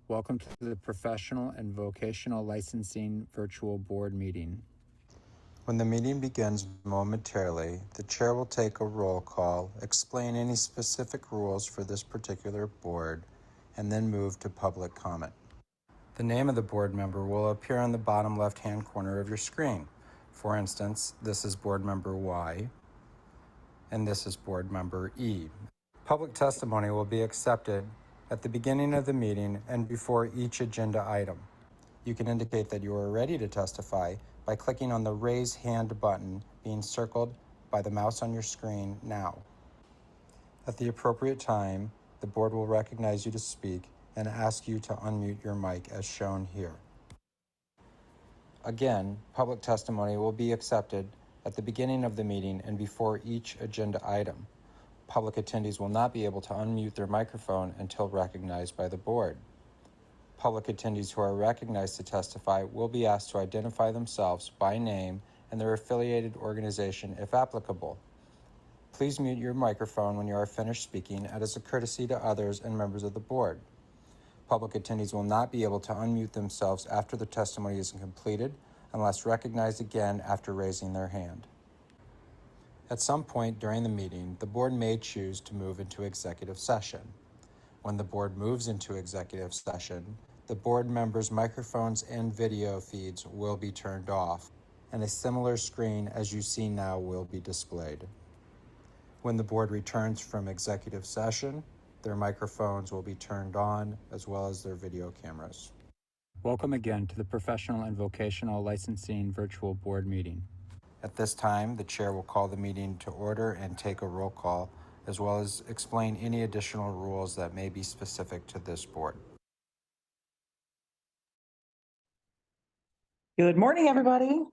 Welcome to the Professional and Vocational Licensing Virtual Board Meeting. When the meeting begins momentarily, the chair will take a roll call, explain any specific rules for this particular board, and then move to public comment. The name of the board member will appear on the bottom left-hand corner of your screen. For instance, this is board member Y, and this is board member E. Public testimony will be accepted at the beginning of the meeting and before each agenda item. You can indicate that you are ready to testify by clicking on the Raise Hand button being circled by the mouse on your screen now. At the appropriate time, the board will recognize you to speak and ask you to unmute your mic as shown here. Again, public testimony will be accepted at the beginning of the meeting and before each agenda item. Public attendees will not be able to unmute their microphone until recognized by the board. Public attendees who are recognized to testify will be asked to identify themselves by name and their affiliated organization if applicable. Please mute your microphone when you are finished speaking as a courtesy to others and members of the board. Public attendees will not be able to unmute themselves after the testimony is completed unless recognized again after raising their hand. At some point during the meeting, the board may choose to move into executive session. When the board moves into executive session, the board members' microphones and video feeds will be turned off, and a similar screen as you see now will be displayed. When the board returns from executive session, their microphones will be turned on as well as their video cameras. Welcome again to the Professional and Vocational Licensing Virtual Board Meeting. At this time, the chair will call the meeting to order and take a roll call, as well as explain any additional rules that may be specific to this board. Good morning, everybody.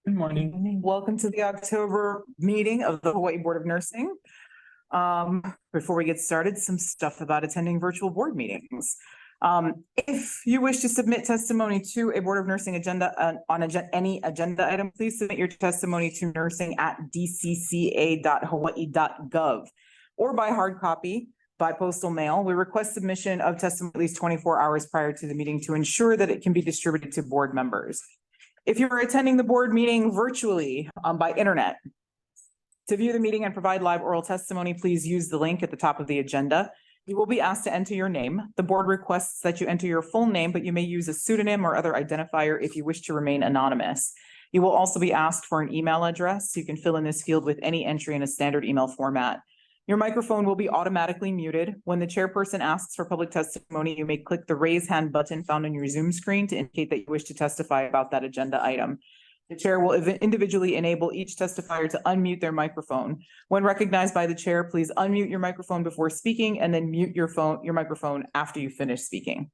Good morning. Welcome to the October meeting of the Hawaii Board of Nursing. Before we get started, some stuff about attending virtual board meetings. If you wish to submit testimony to a Board of Nursing agenda any agenda item, please submit your testimony to nursing@dcca.hawaii.gov or by hard copy by postal mail. We request submission of testimony at least 24 hours prior to the meeting to ensure that it can be distributed to board members. If you're attending the board meeting virtually by internet, to view the meeting and provide live oral testimony, please use the link at the top of the agenda. You will be asked to enter your name. The board requests that you enter your full name, but you may use a pseudonym or other identifier if you wish to remain anonymous. You will also be asked for an email address. You can fill in this field with any entry in a standard email format. Your microphone will be automatically muted. When the chairperson asks for public testimony, you may click the raise hand button found on your Zoom screen to indicate that you wish to testify about that agenda item. The chair will individually enable each testifier to unmute their microphone. When recognized by the chair, please unmute your microphone before speaking and then mute your microphone after you finish speaking.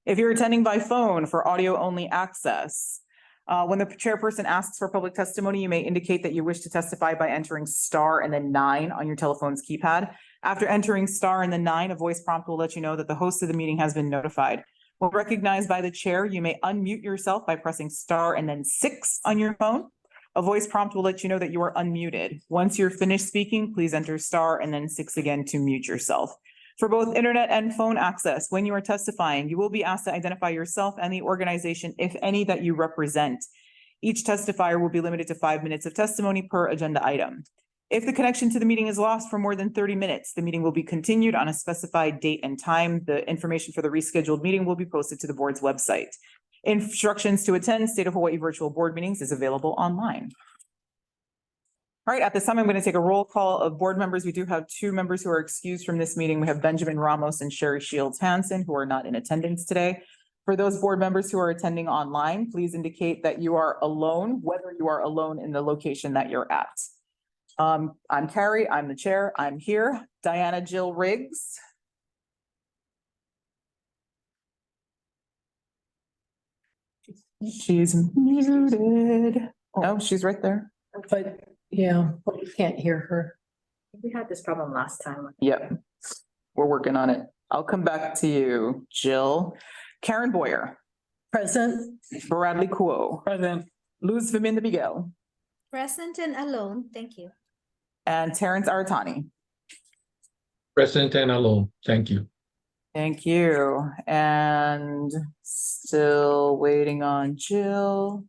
If you're attending by phone for audio only access, when the chairperson asks for public testimony, you may indicate that you wish to testify by entering star and then 9 on your telephone's keypad. After entering star and then 9, a voice prompt will let you know that the host of the meeting has been notified. When recognized by the chair, you may unmute yourself by pressing star and then 6 on your phone. A voice prompt will let you know that you are unmuted. Once you're finished speaking, please enter star and then 6 again to mute yourself. For both internet and phone access, when you are testifying, you will be asked to identify yourself and the organization, if any, that you represent. Each testifier will be limited to 5 minutes of testimony per agenda item. If the connection to the meeting is lost for more than 30 minutes, the meeting will be continued on a specified date and time. The information for the rescheduled meeting will be posted to the board's website. Instructions to attend State of Hawaii virtual board meetings is available online. All right, at this time, I'm going to take a roll call of board members. We do have 2 members who are excused from this meeting. We have Benjamin Ramos and Sherry Shields Hansen, who are not in attendance today. For those board members who are attending online, please indicate that you are alone, whether you are alone in the location that you're at. I'm Carrie, I'm the chair, I'm here. Diana Jill Riggs. She's muted. Oh, she's right there. But yeah, you can't hear her. We had this problem last time. Yep, we're working on it. I'll come back to you, Jill. Karen Boyer. Present. Bradley Kuo. Present. Luz Viminda Miguel. Present and alone, thank you. And Terrence Aratani. Present and alone. Thank you. Thank you. And still waiting on Jill.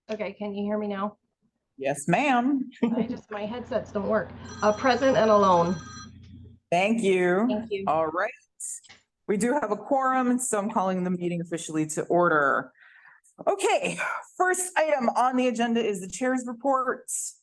Okay, can you hear me now? Yes, ma'am. My headsets don't work. Present and alone. Thank you. Thank you. All right. We do have a quorum, so I'm calling the meeting officially to order. Okay, first item on the agenda is the chair's reports.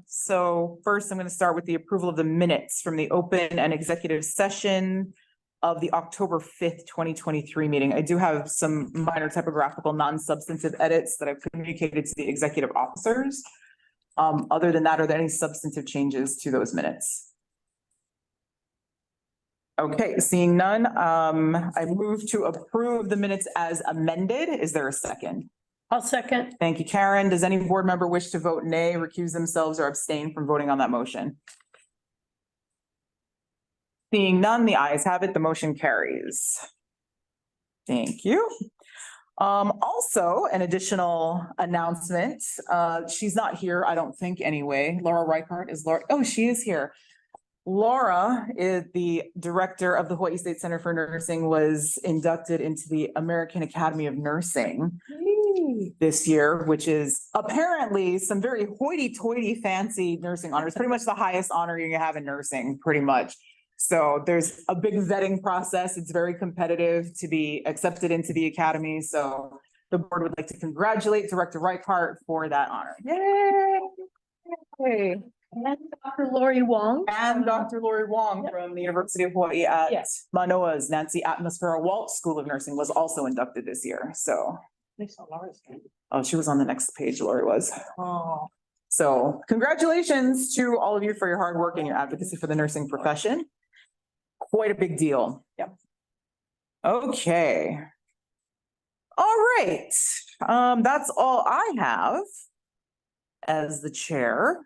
So first I'm going to start with the approval of the minutes from the open and executive session of the October 5th, 2023 meeting. I do have some minor typographical non-substantive edits that I've communicated to the executive officers. Other than that, are there any substantive changes to those minutes? Okay, seeing none, I move to approve the minutes as amended. Is there a second? I'll second. Thank you, Karen. Does any board member wish to vote nay, recuse themselves, or abstain from voting on that motion? Seeing none, the ayes have it. The motion carries. Thank you. Also, an additional announcement. She's not here, I don't think anyway. Laura Reichart is Laura. Oh, she is here. Laura is the director of the Hawaii State Center for Nursing, was inducted into the American Academy of Nursing this year, which is apparently some very hoity-toity fancy nursing honors, pretty much the highest honor you can have in nursing, pretty much. So there's a big vetting process. It's very competitive to be accepted into the academy. So the board would like to congratulate Director Reichart for that honor. Yay! And Dr. Lori Wong. And Dr. Lori Wong from the University of Hawaii at Yes. Manoa's Nancy Atmosphera Waltz School of Nursing was also inducted this year. So, oh, she was on the next page, Lori was. Oh. So congratulations to all of you for your hard work and your advocacy for the nursing profession. Quite a big deal. Yep. Okay. All right. That's all I have as the chair.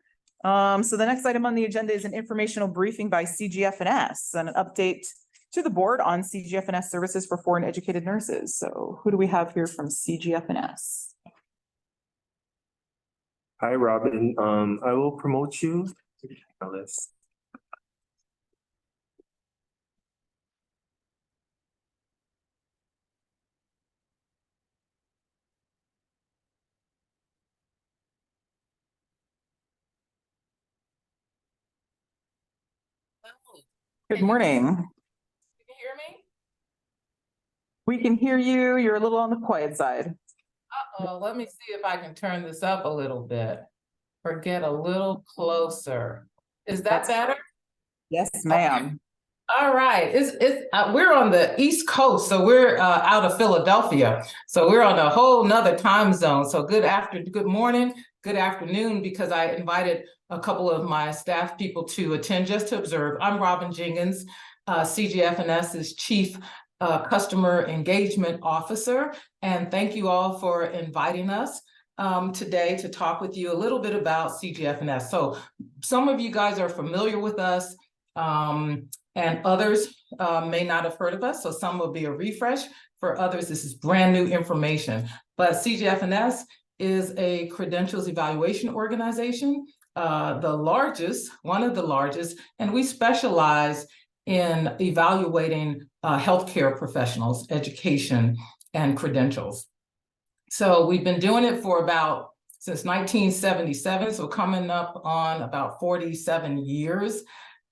So the next item on the agenda is an informational briefing by CGF&S and an update to the board on CGF&S services for foreign educated nurses. So who do we have here from CGF&S? Hi, Robin. I will promote you to the panelist. Good morning. You can hear me? We can hear you. You're a little on the quiet side. Uh-oh, let me see if I can turn this up a little bit or get a little closer. Is that better? Yes, ma'am. All right, we're on the East Coast, so we're out of Philadelphia. So we're on a whole nother time zone. So good morning, good afternoon, because I invited a couple of my staff people to attend just to observe. I'm Robin Jenkins, CGF&S's Chief Customer Engagement Officer. And thank you all for inviting us today to talk with you a little bit about CGF&S. So some of you guys are familiar with us, and others may not have heard of us. So some will be a refresh. For others, this is brand new information. But CGF&S is a credentials evaluation organization, one of the largest, and we specialize in evaluating healthcare professionals, education, and credentials. So we've been doing it for since 1977, so coming up on about 47 years,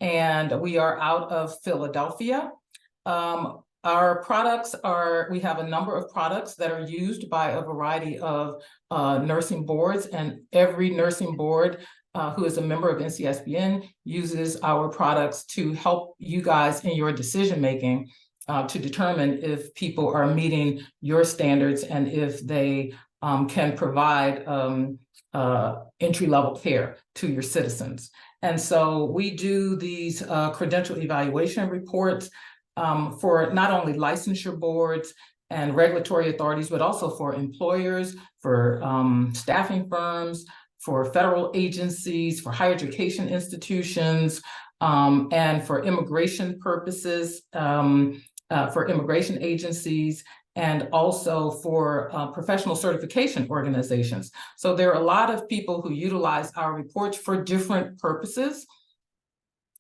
and we are out of Philadelphia. Our products we have a number of products that are used by a variety of nursing boards, and every nursing board who is a member of NCSBN uses our products to help you guys in your decision-making to determine if people are meeting your standards and if they can provide entry-level care to your citizens. And so we do these credential evaluation reports for not only licensure boards and regulatory authorities, but also for employers, for staffing firms, for federal agencies, for higher education institutions, and for immigration purposes. for immigration agencies, and also for professional certification organizations. So there are a lot of people who utilize our reports for different purposes.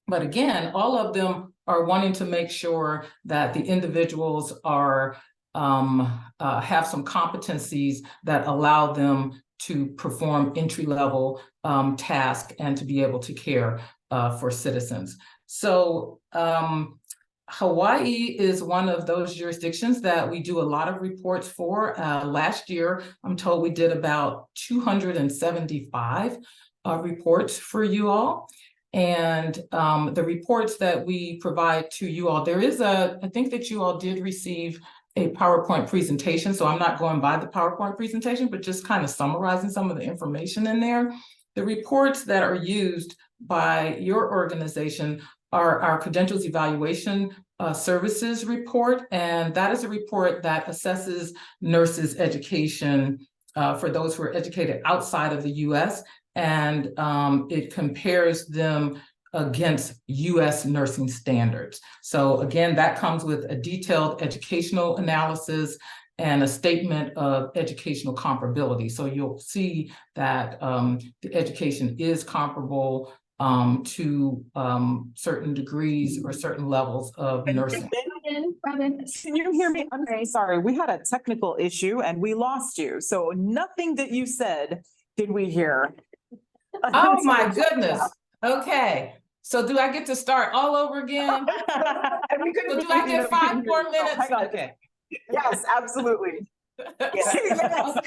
But again, all of them are wanting to make sure that the individuals are have some competencies that allow them to perform entry-level tasks and to be able to care for citizens. So Hawaii is one of those jurisdictions that we do a lot of reports for. Last year, I'm told we did about 275 reports for you all. And the reports that we provide to you all, there is I think that you all did receive a PowerPoint presentation. So I'm not going by the PowerPoint presentation, but just kind of summarizing some of the information in there. The reports that are used by your organization are our Credentials Evaluation Services report. And that is a report that assesses nurses' education for those who are educated outside of the US. And it compares them against US nursing standards. So again, that comes with a detailed educational analysis and a statement of educational comparability. So you'll see that the education is comparable to certain degrees or certain levels of nursing. Can you hear me? I'm very sorry. We had a technical issue and we lost you. So nothing that you said did we hear. Oh my goodness. Okay. So do I get to start all over again? So do I get 5 more minutes? Okay. Yes, absolutely. Yes.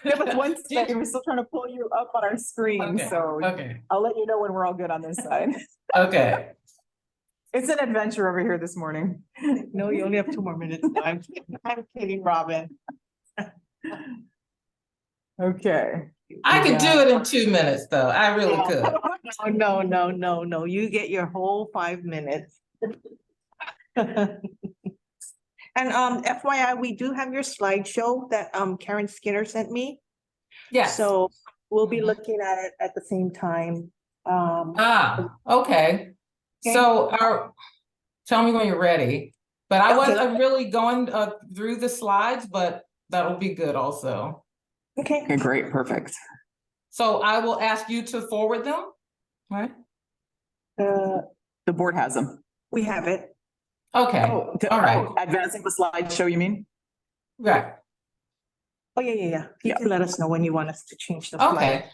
Give us 1 second. We're still trying to pull you up on our screen. Okay. So Okay. I'll let you know when we're all good on this side. Okay. It's an adventure over here this morning. No, you only have 2 more minutes. No, I'm kidding, Robin. Okay. I could do it in 2 minutes though. I really could. No. You get your whole 5 minutes. And FYI, we do have your slideshow that Karen Skinner sent me. Yes. So we'll be looking at it at the same time. Okay. So tell me when you're ready. But I wasn't really going through the slides, but that'll be good also. Okay, great, perfect. So I will ask you to forward them, right? The board has them. We have it. Okay, all right. Advancing the slideshow, you mean? Right. Oh, yeah. You can let us know when you want us to change the slide. Okay.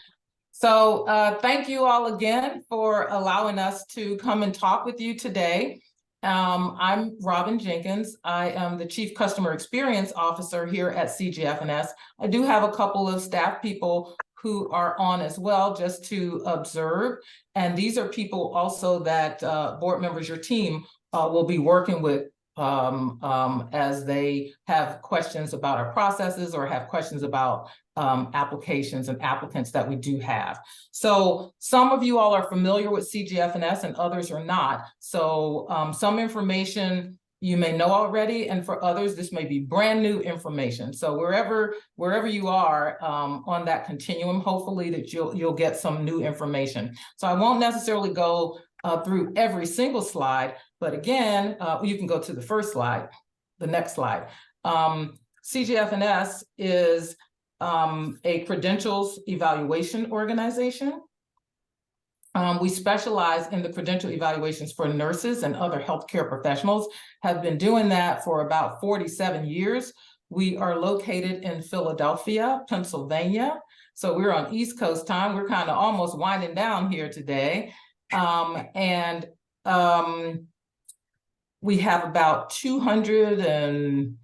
So thank you all again for allowing us to come and talk with you today. I'm Robin Jenkins. I am the Chief Customer Experience Officer here at CGF&S. I do have a couple of staff people who are on as well just to observe. And these are people also that board members, your team will be working with as they have questions about our processes or have questions about applications and applicants that we do have. So some of you all are familiar with CGF&S and others are not. So some information you may know already, and for others, this may be brand new information. So wherever you are on that continuum, hopefully that you'll get some new information. So I won't necessarily go through every single slide, but again, you can go to the first slide, the next slide. CGF&S is a credentials evaluation organization. We specialize in the credential evaluations for nurses and other healthcare professionals, have been doing that for about 47 years. We are located in Philadelphia, Pennsylvania. So we're on East Coast time. We're kind of almost winding down here today. We have about 200 and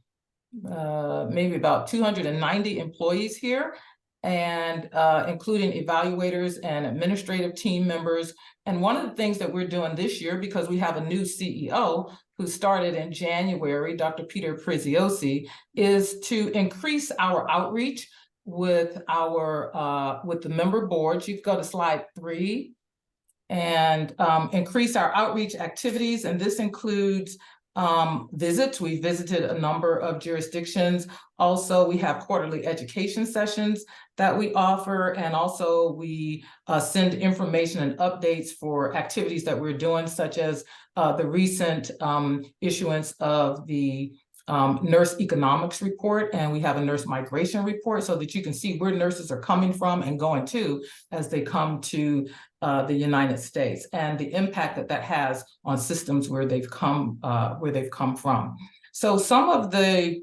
maybe about 290 employees here, and including evaluators and administrative team members. And one of the things that we're doing this year, because we have a new CEO who started in January, Dr. Peter Preziosi, is to increase our outreach with our with the member boards. You can go to slide 3. And increase our outreach activities. And this includes visits. We visited a number of jurisdictions. Also, we have quarterly education sessions that we offer, and also we send information and updates for activities that we're doing, such as the recent issuance of the nurse economics report, and we have a nurse migration report so that you can see where nurses are coming from and going to as they come to the United States, and the impact that that has on systems where they've come from. So some of the,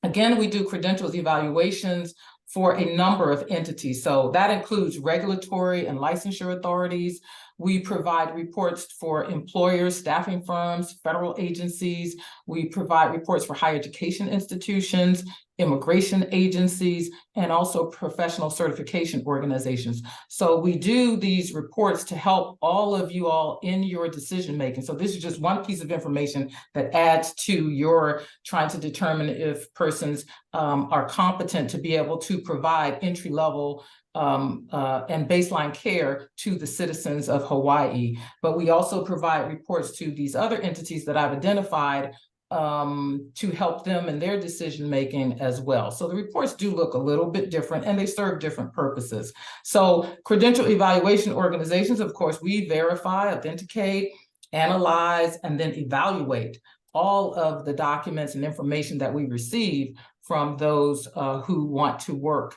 again, we do credentials evaluations for a number of entities. So that includes regulatory and licensure authorities. We provide reports for employers, staffing firms, federal agencies. We provide reports for higher education institutions, immigration agencies, and also professional certification organizations. So we do these reports to help all of you all in your decision making. So this is just one piece of information that adds to your trying to determine if persons are competent to be able to provide entry-level and baseline care to the citizens of Hawaii. But we also provide reports to these other entities that I've identified to help them in their decision-making as well. So the reports do look a little bit different, and they serve different purposes. So credential evaluation organizations, of course, we verify, authenticate, analyze, and then evaluate all of the documents and information that we receive from those who want to work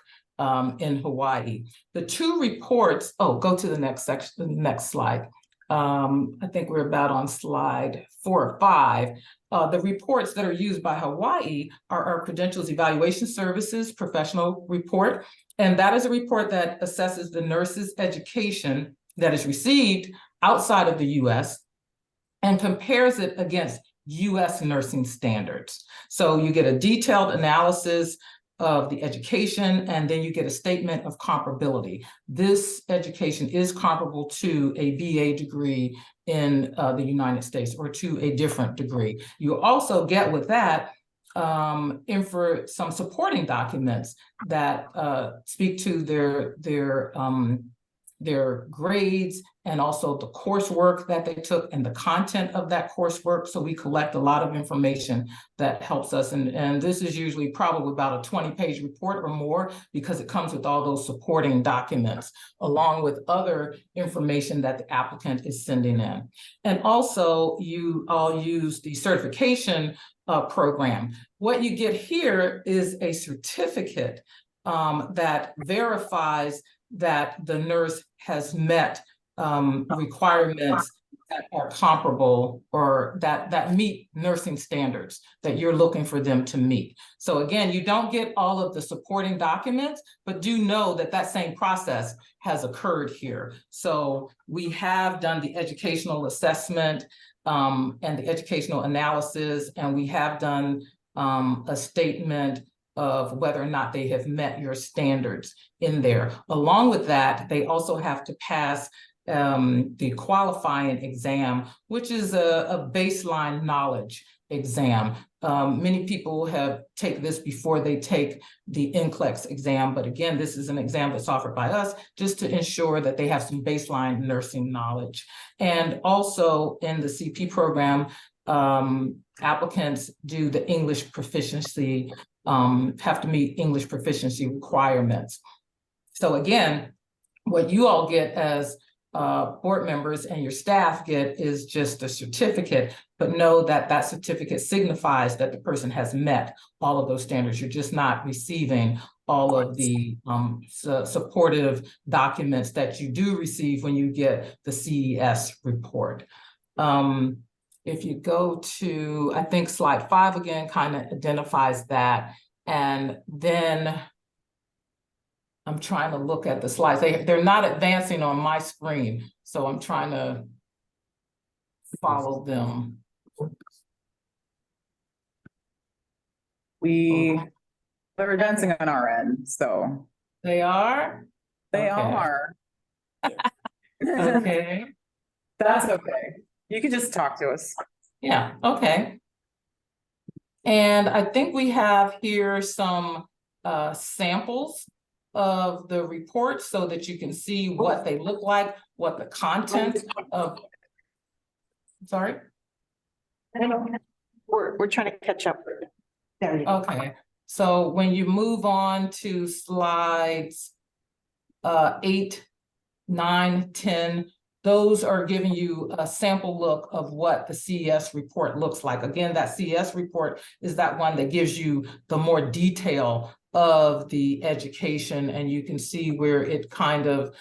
in Hawaii. The two reports, go to the next section, the next slide. I think we're about on slide 4 or 5. The reports that are used by Hawaii are our Credentials Evaluation Services Professional Report. And that is a report that assesses the nurse's education that is received outside of the US and compares it against US nursing standards. So you get a detailed analysis of the education, and then you get a statement of comparability. This education is comparable to a BA degree in the United States or to a different degree. You also get with that some supporting documents that speak to their grades and also the coursework that they took and the content of that coursework. So we collect a lot of information that helps us. And this is usually probably about a 20-page report or more, because it comes with all those supporting documents, along with other information that the applicant is sending in. And also, you all use the certification program. What you get here is a certificate that verifies that the nurse has met requirements that are comparable or that meet nursing standards that you're looking for them to meet. So again, you don't get all of the supporting documents, but do know that that same process has occurred here. So we have done the educational assessment and the educational analysis, and we have done a statement of whether or not they have met your standards in there. Along with that, they also have to pass the qualifying exam, which is a baseline knowledge exam. Many people have taken this before they take the NCLEX exam, but again, this is an exam that's offered by us just to ensure that they have some baseline nursing knowledge. And also in the CP program, applicants do the English proficiency, have to meet English proficiency requirements. So again, what you all get as board members and your staff get is just a certificate, but know that that certificate signifies that the person has met all of those standards. You're just not receiving all of the supportive documents that you do receive when you get the CES report. If you go to, I think slide 5 again, kind of identifies that. And then I'm trying to look at the slides. They're not advancing on my screen, so I'm trying to follow them. They're advancing on our end, so. They are? They Okay. are. Okay. That's okay. You can just talk to us. Yeah, okay. And I think we have here some samples of the reports so that you can see what they look like, what the content of, sorry? We're trying to catch up. There you go. Okay, so when you move on to slides 8, 9, 10, those are giving you a sample look of what the CES report looks like. Again, that CES report is that one that gives you the more detail of the education, and you can see where it kind of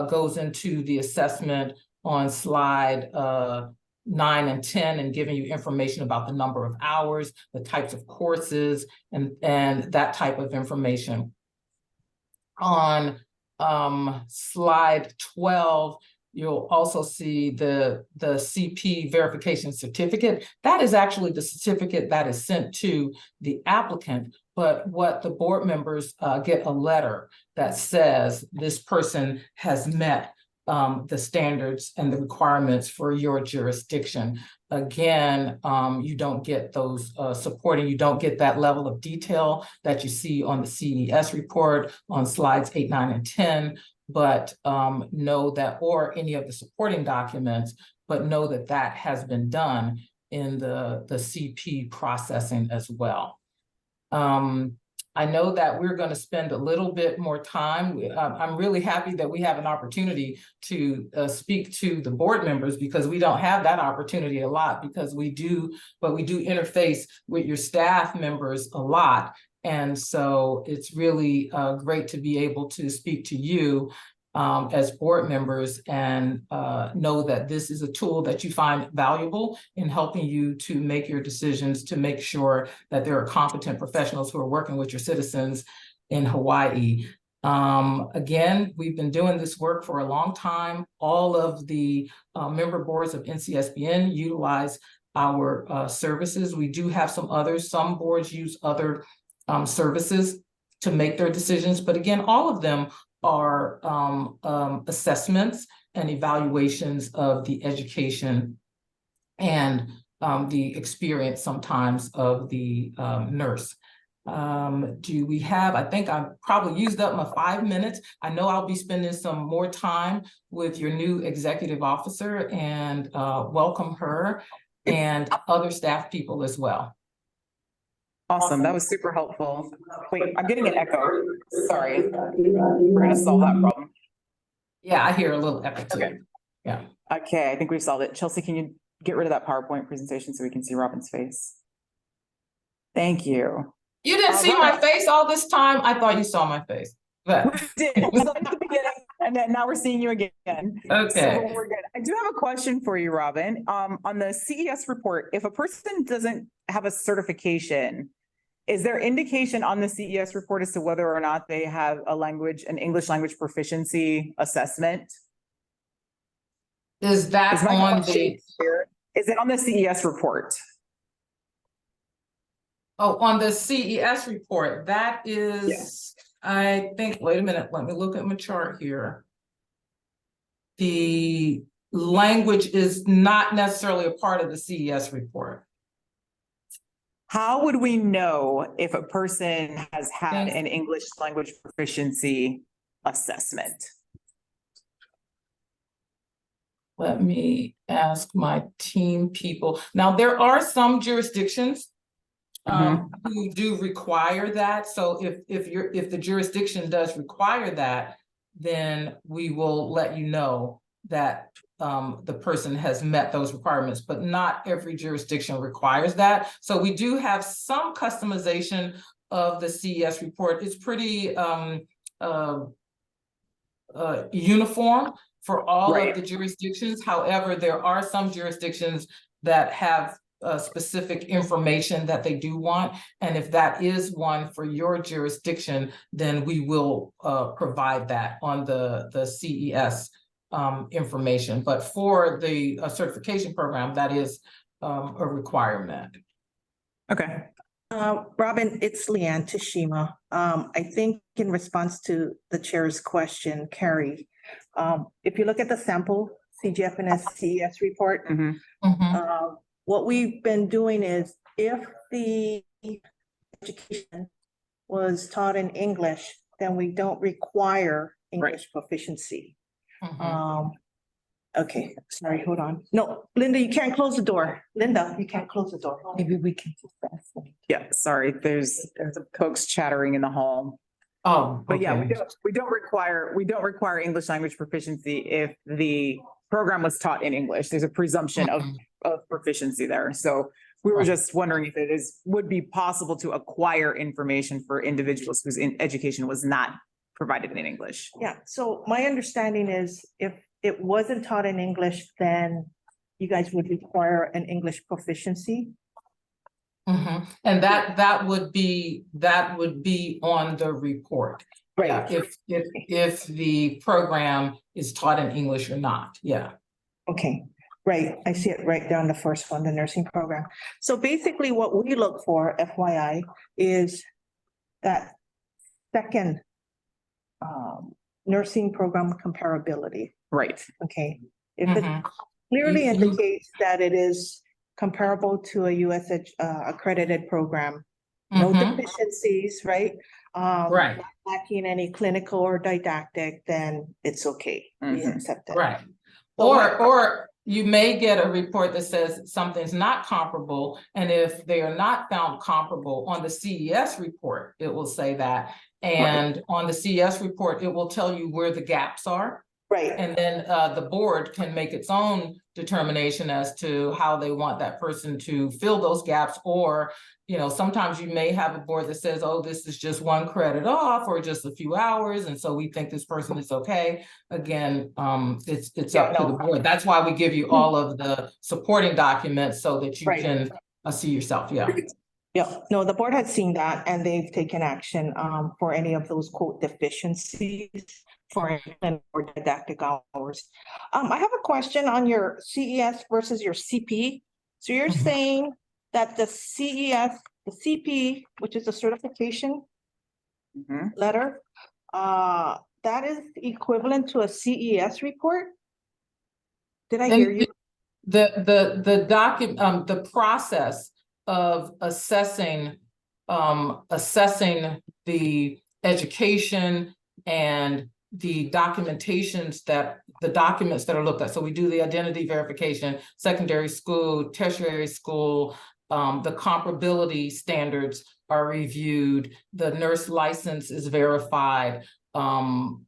goes into the assessment on slide 9 and 10, and giving you information about the number of hours, the types of courses, and that type of information. On slide 12, you'll also see the CP verification certificate. That is actually the certificate that is sent to the applicant, but what the board members get a letter that says this person has met the standards and the requirements for your jurisdiction. Again, you don't get those supporting, you don't get that level of detail that you see on the CES report on slides 8, 9, and 10, but know that, or any of the supporting documents, but know that that has been done in the CP processing as well. I know that we're going to spend a little bit more time. I'm really happy that we have an opportunity to speak to the board members, because we don't have that opportunity a lot, because we do interface with your staff members a lot. And so it's really great to be able to speak to you as board members, and know that this is a tool that you find valuable in helping you to make your decisions, to make sure that there are competent professionals who are working with your citizens in Hawaii. Again, we've been doing this work for a long time. All of the member boards of NCSBN utilize our services. We do have some others. Some boards use other services to make their decisions, but again, all of them are assessments and evaluations of the education and the experience sometimes of the nurse. Do we have, I think I've probably used up my 5 minutes. I know I'll be spending some more time with your new executive officer, and welcome her and other staff people as well. Awesome. That was super helpful. Wait, I'm getting an echo. Sorry. We're gonna solve that problem. Yeah, I hear a little echo too. Okay. Yeah. Okay, I think we've solved it. Chelsea, can you get rid of that PowerPoint presentation so we can see Robin's face? Thank you. You didn't see my face all this time? I thought you saw my face, but. We did. We saw it at the beginning, and then now we're seeing you again. Okay. So we're good. I do have a question for you, Robin. On the CES report, if a person doesn't have a certification, is there indication on the CES report as to whether or not they have an English language proficiency assessment? Is that on the, Is it on the CES report? oh, on the CES report, that is, I think, wait a minute, let me look at my chart here. The language is not necessarily a part of the CES report. How would we know if a person has had an English language proficiency assessment? Let me ask my team people. Now, there are some jurisdictions who do require that. So if the jurisdiction does require that, then we will let you know that the person has met those requirements, but not every jurisdiction requires that. So we do have some customization of the CES report. It's pretty uniform for all of the jurisdictions. However, there are some jurisdictions that have specific information that they do want. And if that is one for your jurisdiction, then we will provide that on the CES information. But for the certification program, that is a requirement. Okay. Robin, it's Leanne Tashima. I think in response to the chair's question, Carrie, if you look at the sample CGFNS CES report, what we've been doing is if the education was taught in English, then we don't require English proficiency. Okay, sorry, hold on. No, Linda, you can't close the door. Linda, you can't close the door. Maybe we can. Yeah, sorry, there's folks chattering in the hall. Oh, But yeah, okay. we don't require English language proficiency if the program was taught in English. There's a presumption of proficiency there. So we were Right. just wondering if would be possible to acquire information for individuals whose education was not provided in English. Yeah, so my understanding is if it wasn't taught in English, then you guys would require an English proficiency. And that would be on the report. Yeah, if the program is taught in English or not, yeah. Okay, right. I see it right down the first one, the nursing program. So basically what we look for, FYI, is that second nursing program comparability, Right. okay? If it Mhm. clearly You- indicates that it is comparable to a US accredited program, no Mhm. deficiencies, right? Right, Lacking any clinical or didactic, then it's okay. We Mhm. accept it. right. So Or you may get a report that says something's not comparable, and if they are not found comparable on the CES report, it will say that. And on the CES report, it will tell you where the gaps are. Right, And then the board can make its own determination as to how they want that person to fill those gaps. Or, sometimes you may have a board that says, oh, this is just one credit off or just a few hours. And so we think this person is okay. Again, it's Yeah, up to the no. board. That's why we give you all of the supporting documents so that you Right. can see yourself. Yeah. yeah, no, the board has seen that and they've taken action for any of those quote deficiencies for clinical or didactic hours. I have a question on your CES versus your CP. So you're Mhm. saying that the CES, the CP, which is a certification Mhm. letter, that is equivalent to a CES report? Did I hear you? The process of assessing the education and the documents that are looked at. So we do the identity verification, secondary school, tertiary school, the comparability standards are reviewed, the nurse license is verified, and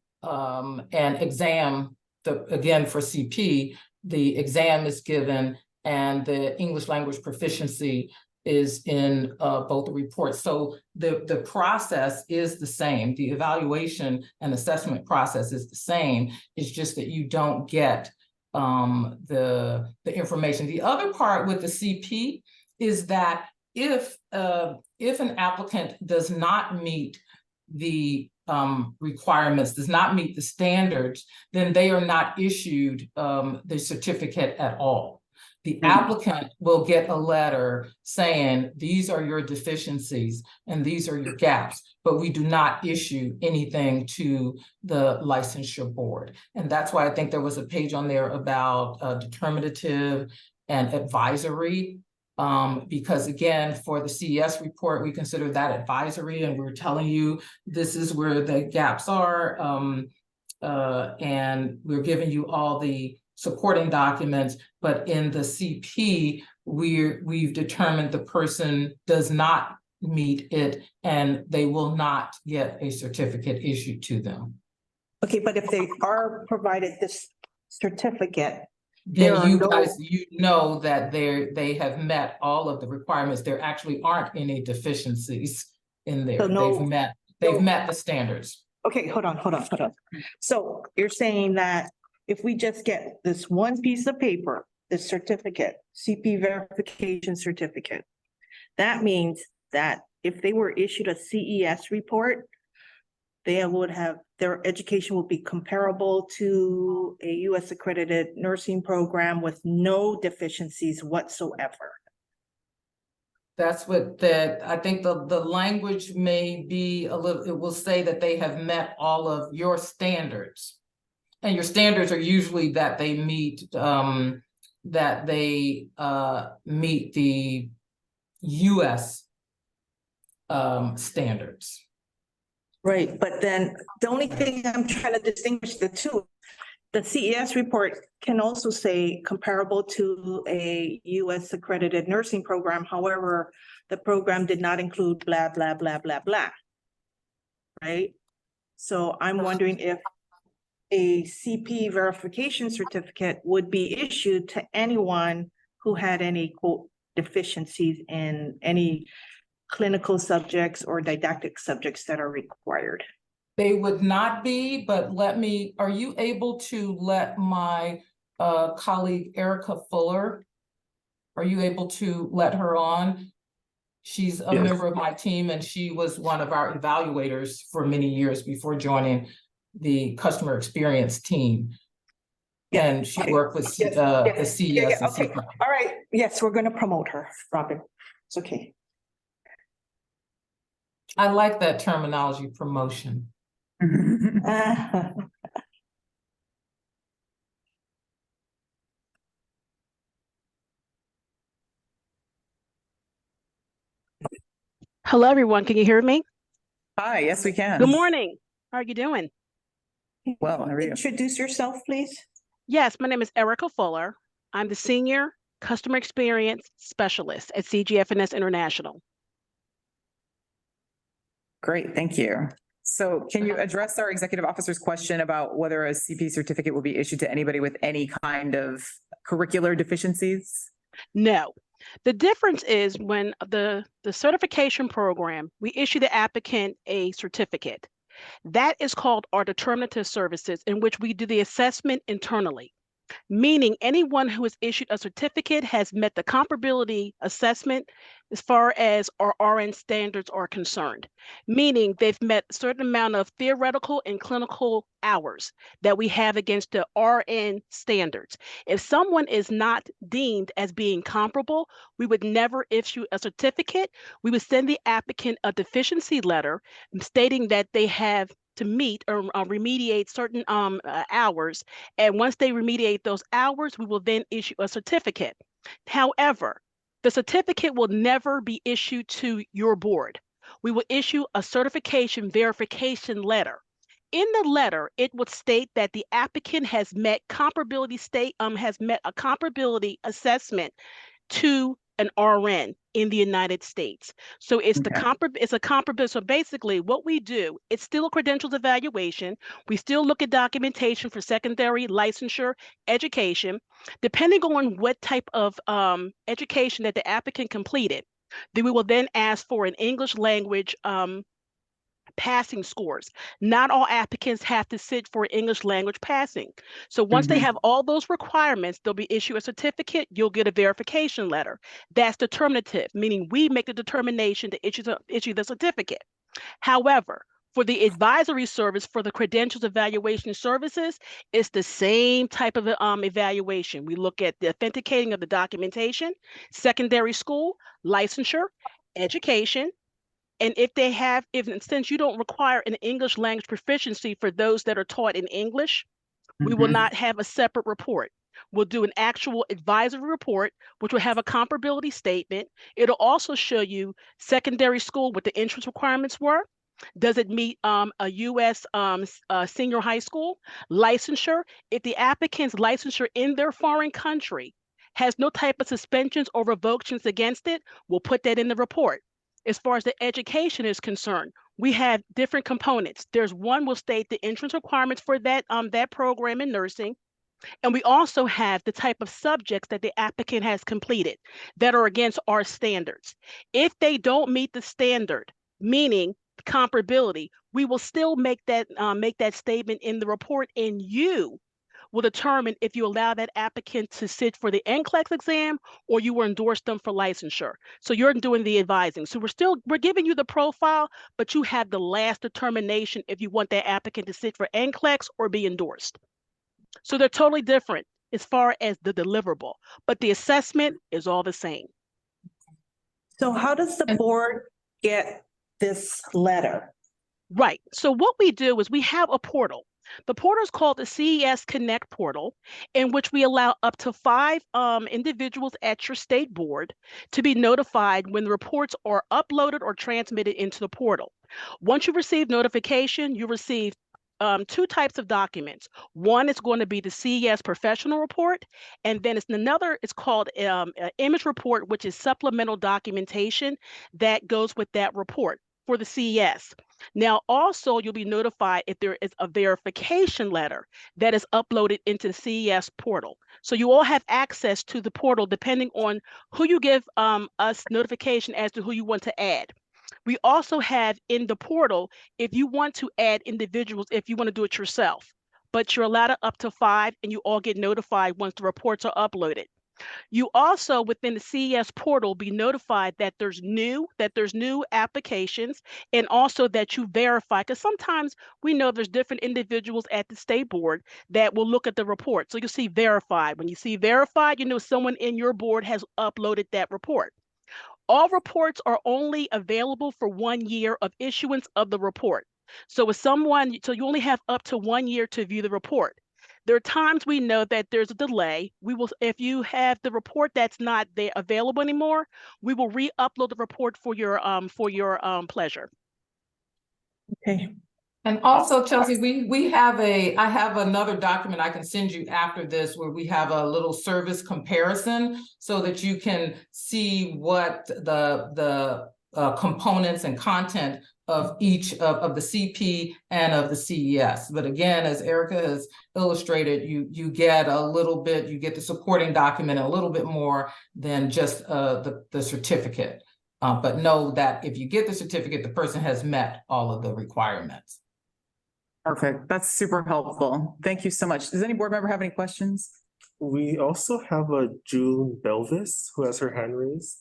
exam, again for CP, the exam is given and the English language proficiency is in both the reports. So the process is the same. The evaluation and assessment process is the same. It's just that you don't get the information. The other part with the CP is that if an applicant does not meet the requirements, does not meet the standards, then they are not issued the certificate at all. The applicant will get a letter saying, these are your deficiencies and these are your gaps, but we do not issue anything to the licensure board. And that's why I think there was a page on there about determinative and advisory. Because again, for the CES report, we consider that advisory and we're telling you this is where the gaps are. And we're giving you all the supporting documents, but in the CP, we've determined the person does not meet it and they will not get a certificate issued to them. Okay, but if they are provided this certificate, Then you guys, know that they have met all of the requirements. There actually aren't any deficiencies in there. So They've met the standards. okay, hold on. So you're saying that if we just get this one piece of paper, this certificate, CP verification certificate, that means that if they were issued a CES report, they would have, their education will be comparable to a US accredited nursing program with no deficiencies whatsoever. That's what I think the language may be a little, it will say that they have met all of your standards. And your standards are usually that they meet, meet the US standards. Right, but then the only thing I'm trying to distinguish the two The CES report can also say comparable to a US accredited nursing program. However, the program did not include blah, blah, blah, blah, blah. Right? So I'm wondering if a CP verification certificate would be issued to anyone who had any quote deficiencies in any clinical subjects or didactic subjects that are required. They would not be, but are you able to let my colleague Erica Fuller, are you able to let her on? She's a member of my team and she was one of our evaluators for many years before joining the customer experience team. Yeah. And she Okay. worked with Yes. the CES. And Okay, CPRO. all right, yes, we're gonna promote her, Robin. It's okay. I like that terminology, promotion. Hello, everyone. Can you hear me? Hi, yes, we can. Good morning. How are you doing? Well, how are you? Introduce yourself, please. Yes, my name is Erica Fuller. I'm the Senior Customer Experience Specialist at CGFNS International. Great, thank you. So can you address our executive officer's question about whether a CP certificate will be issued to anybody with any kind of curricular deficiencies? No. The difference is when the certification program, we issue the applicant a certificate. That is called our determinative services, in which we do the assessment internally, meaning anyone who is issued a certificate has met the comparability assessment as far as our RN standards are concerned, meaning they've met a certain amount of theoretical and clinical hours that we have against the RN standards. If someone is not deemed as being comparable, we would never issue a certificate. We would send the applicant a deficiency letter stating that they have to meet or remediate certain hours. And once they remediate those hours, we will then issue a certificate. However, the certificate will never be issued to your board. We will issue a certification verification letter. In the letter, it would state that the applicant has met a comparability assessment to an RN in the United States. So it's a comparable. So basically what we do, it's still a credentials evaluation. We still look at documentation for secondary licensure education, depending on what type of education that the applicant completed. Then we will then ask for an English language passing scores. Not all applicants have to sit for English language passing. So once they have all those requirements, they'll be issued a certificate, you'll get a verification letter. That's determinative, meaning we make the determination to issue the certificate. However, for the advisory service for the credentials evaluation services, it's the same type of evaluation. We look at the authenticating of the documentation, secondary school, licensure, education, and since you don't require an English language proficiency for those that are taught in English, we will not have a separate report. We'll do an actual advisory report, which will have a comparability statement. It'll also show you secondary school, what the entrance requirements were. Does it meet a US senior high school? Licensure, if the applicant's licensure in their foreign country has no type of suspensions or revocations against it, we'll put that in the report. As far as the education is concerned, we have different components. There's one will state the entrance requirements for that program in nursing. And we also have the type of subjects that the applicant has completed that are against our standards. If they don't meet the standard, meaning comparability, we will still make that statement in the report, and you will determine if you allow that applicant to sit for the NCLEX exam or you will endorse them for licensure. So you're doing the advising. So we're giving you the profile, but you have the last determination if you want that applicant to sit for NCLEX or be endorsed. So they're totally different as far as the deliverable, but the assessment is all the same. So how does the board get this letter? Right. So what we do is we have a portal. The portal is called the CES Connect portal, in which we allow up to 5 individuals at your state board to be notified when the reports are uploaded or transmitted into the portal. Once you receive notification, you receive two types of documents. One is going to be the CES professional report, and then it's called an image report, which is supplemental documentation that goes with that report for the CES. Now, also, you'll be notified if there is a verification letter that is uploaded into the CES portal. So you all have access to the portal depending on who you give us notification as to who you want to add. We also have in the portal, if you want to add individuals, if you want to do it yourself, but you're allowed up to 5 and you all get notified once the reports are uploaded. You also within the CES portal be notified that there's new applications, and also that you verify, because sometimes we know there's different individuals at the state board that will look at the report. So you'll see verified. When you see verified, you know someone in your board has uploaded that report. All reports are only available for 1 year of issuance of the report. So you only have up to 1 year to view the report. There are times we know that there's a delay. If you have the report that's not available anymore, we will re-upload the report for your pleasure. Okay. And also, Chelsea, I have another document I can send you after this where we have a little service comparison so that you can see what the components and content of each of the CP and of the CES. But again, as Erica has illustrated, you get the supporting document a little bit more than just the certificate. But know that if you get the certificate, the person has met all of the requirements. Perfect. That's super helpful. Thank you so much. Does any board member have any questions? We also have a June Belvis who has her hand raised.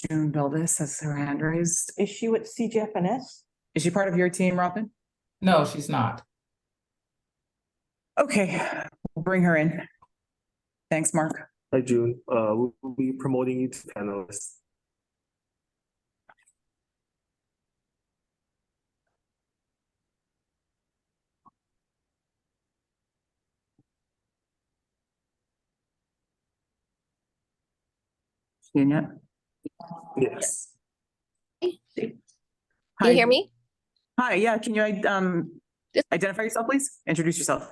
June Belvis has her hand raised. Is she with CGFNS? Is she part of your team, Robin? No, she's not. Okay, we'll bring her in. Thanks, Mark. Hi, June. We'll be promoting you to panelist. Junior. Yes. Can Hi. you hear me? Hi, yeah, can you identify yourself, please? Introduce yourself.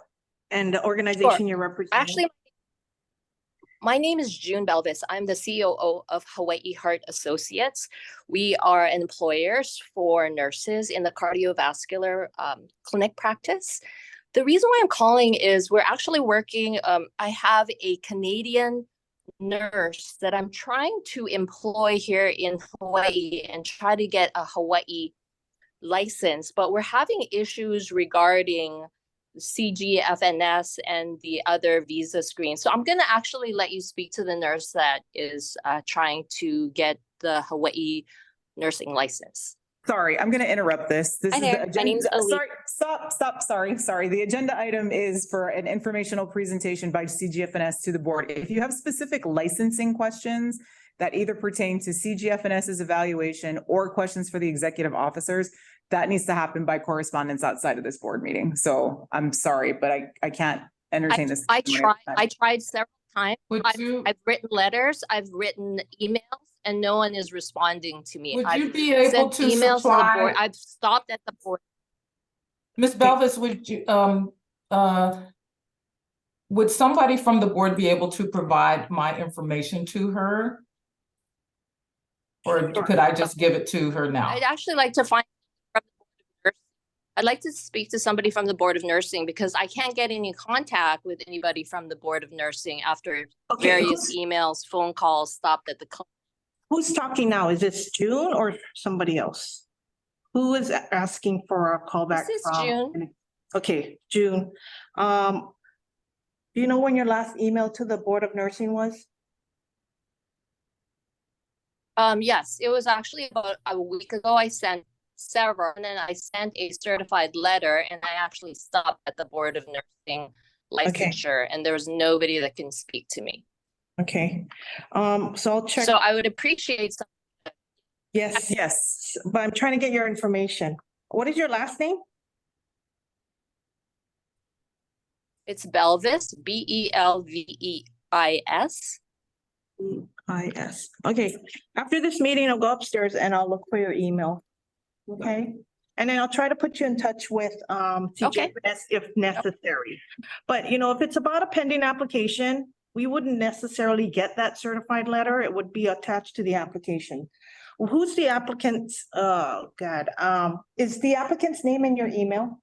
And the organization you're representing? Actually, my name is June Belvis. I'm the COO of Hawaii Heart Associates. We are employers for nurses in the cardiovascular clinic practice. The reason why I'm calling is we're actually working, I have a Canadian nurse that I'm trying to employ here in Hawaii and try to get a Hawaii license, but we're having issues regarding CGFNS and the other visa screens. So I'm going to actually let you speak to the nurse that is trying to get the Hawaii nursing license. Sorry, I'm going to interrupt this. This Hi is there. the agenda. My name's Ali. Sorry, stop. Sorry. The agenda item is for an informational presentation by CGFNS to the board. If you have specific licensing questions that either pertain to CGFNS's evaluation or questions for the executive officers, that needs to happen by correspondence outside of this board meeting. So I'm sorry, but I can't entertain this. I tried several times. I've written letters, I've written emails, and no one is responding to me. Would you be able to emails supply? to the board. I've stopped at the board. Ms. Belvis, would somebody from the board be able to provide my information to her? Or could I just give it to her now? I'd actually like to find from the board of nursing. I'd like to speak to somebody from the board of nursing because I can't get any contact with anybody from the board of nursing after various emails, phone calls stopped at the clinic. Who's talking now? Is this June or somebody else? Who is asking for a callback? This is June. Okay, June. Do you know when your last email to the Board of Nursing was? Yes, it was actually about a week ago. I sent several, and then I sent a certified letter, and I actually stopped at the Board of Nursing licensure, and there was nobody that can speak to me. Okay, so I'll check. So I would appreciate some. Yes, but I'm trying to get your information. What is your last name? It's Belvis, Belveis. Okay, after this meeting, I'll go upstairs and I'll look for your email. Okay, And then I'll try to put you in touch with Okay. CJS if necessary. But if it's about a pending application, we wouldn't necessarily get that certified letter. It would be attached to the application. Who's the applicant's, oh God, is the applicant's name in your email?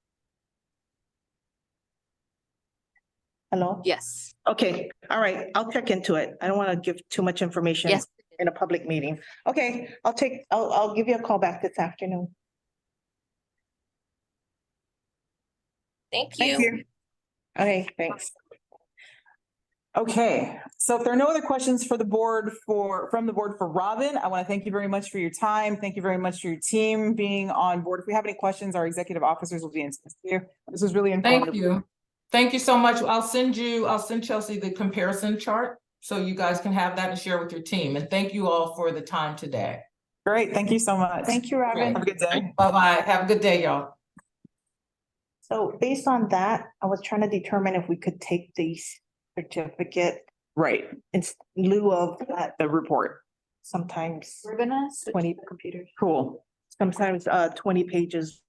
Hello? Yes. Okay, all right, I'll check into it. I don't want to give too much information Yes. in a public meeting. Okay, I'll give you a call back this afternoon. Thank Thank you. you. Okay, thanks. Okay, so if there are no other questions from the board for Robin, I want to thank you very much for your time. Thank you very much for your team being on board. If we have any questions, our executive officers will be in touch with you. This was really informative. Thank you. Thank you so much. I'll send Chelsea the comparison chart so you guys can have that and share with your team. And thank you all for the time today. Great, thank you so much. Thank you, Robin. Have a good day. Bye-bye. Have a good day, y'all. So based on that, I was trying to determine if we could take the certificate Right, in lieu of that, the report. sometimes We're gonna switch 20 the computers. Cool. sometimes 20 pages.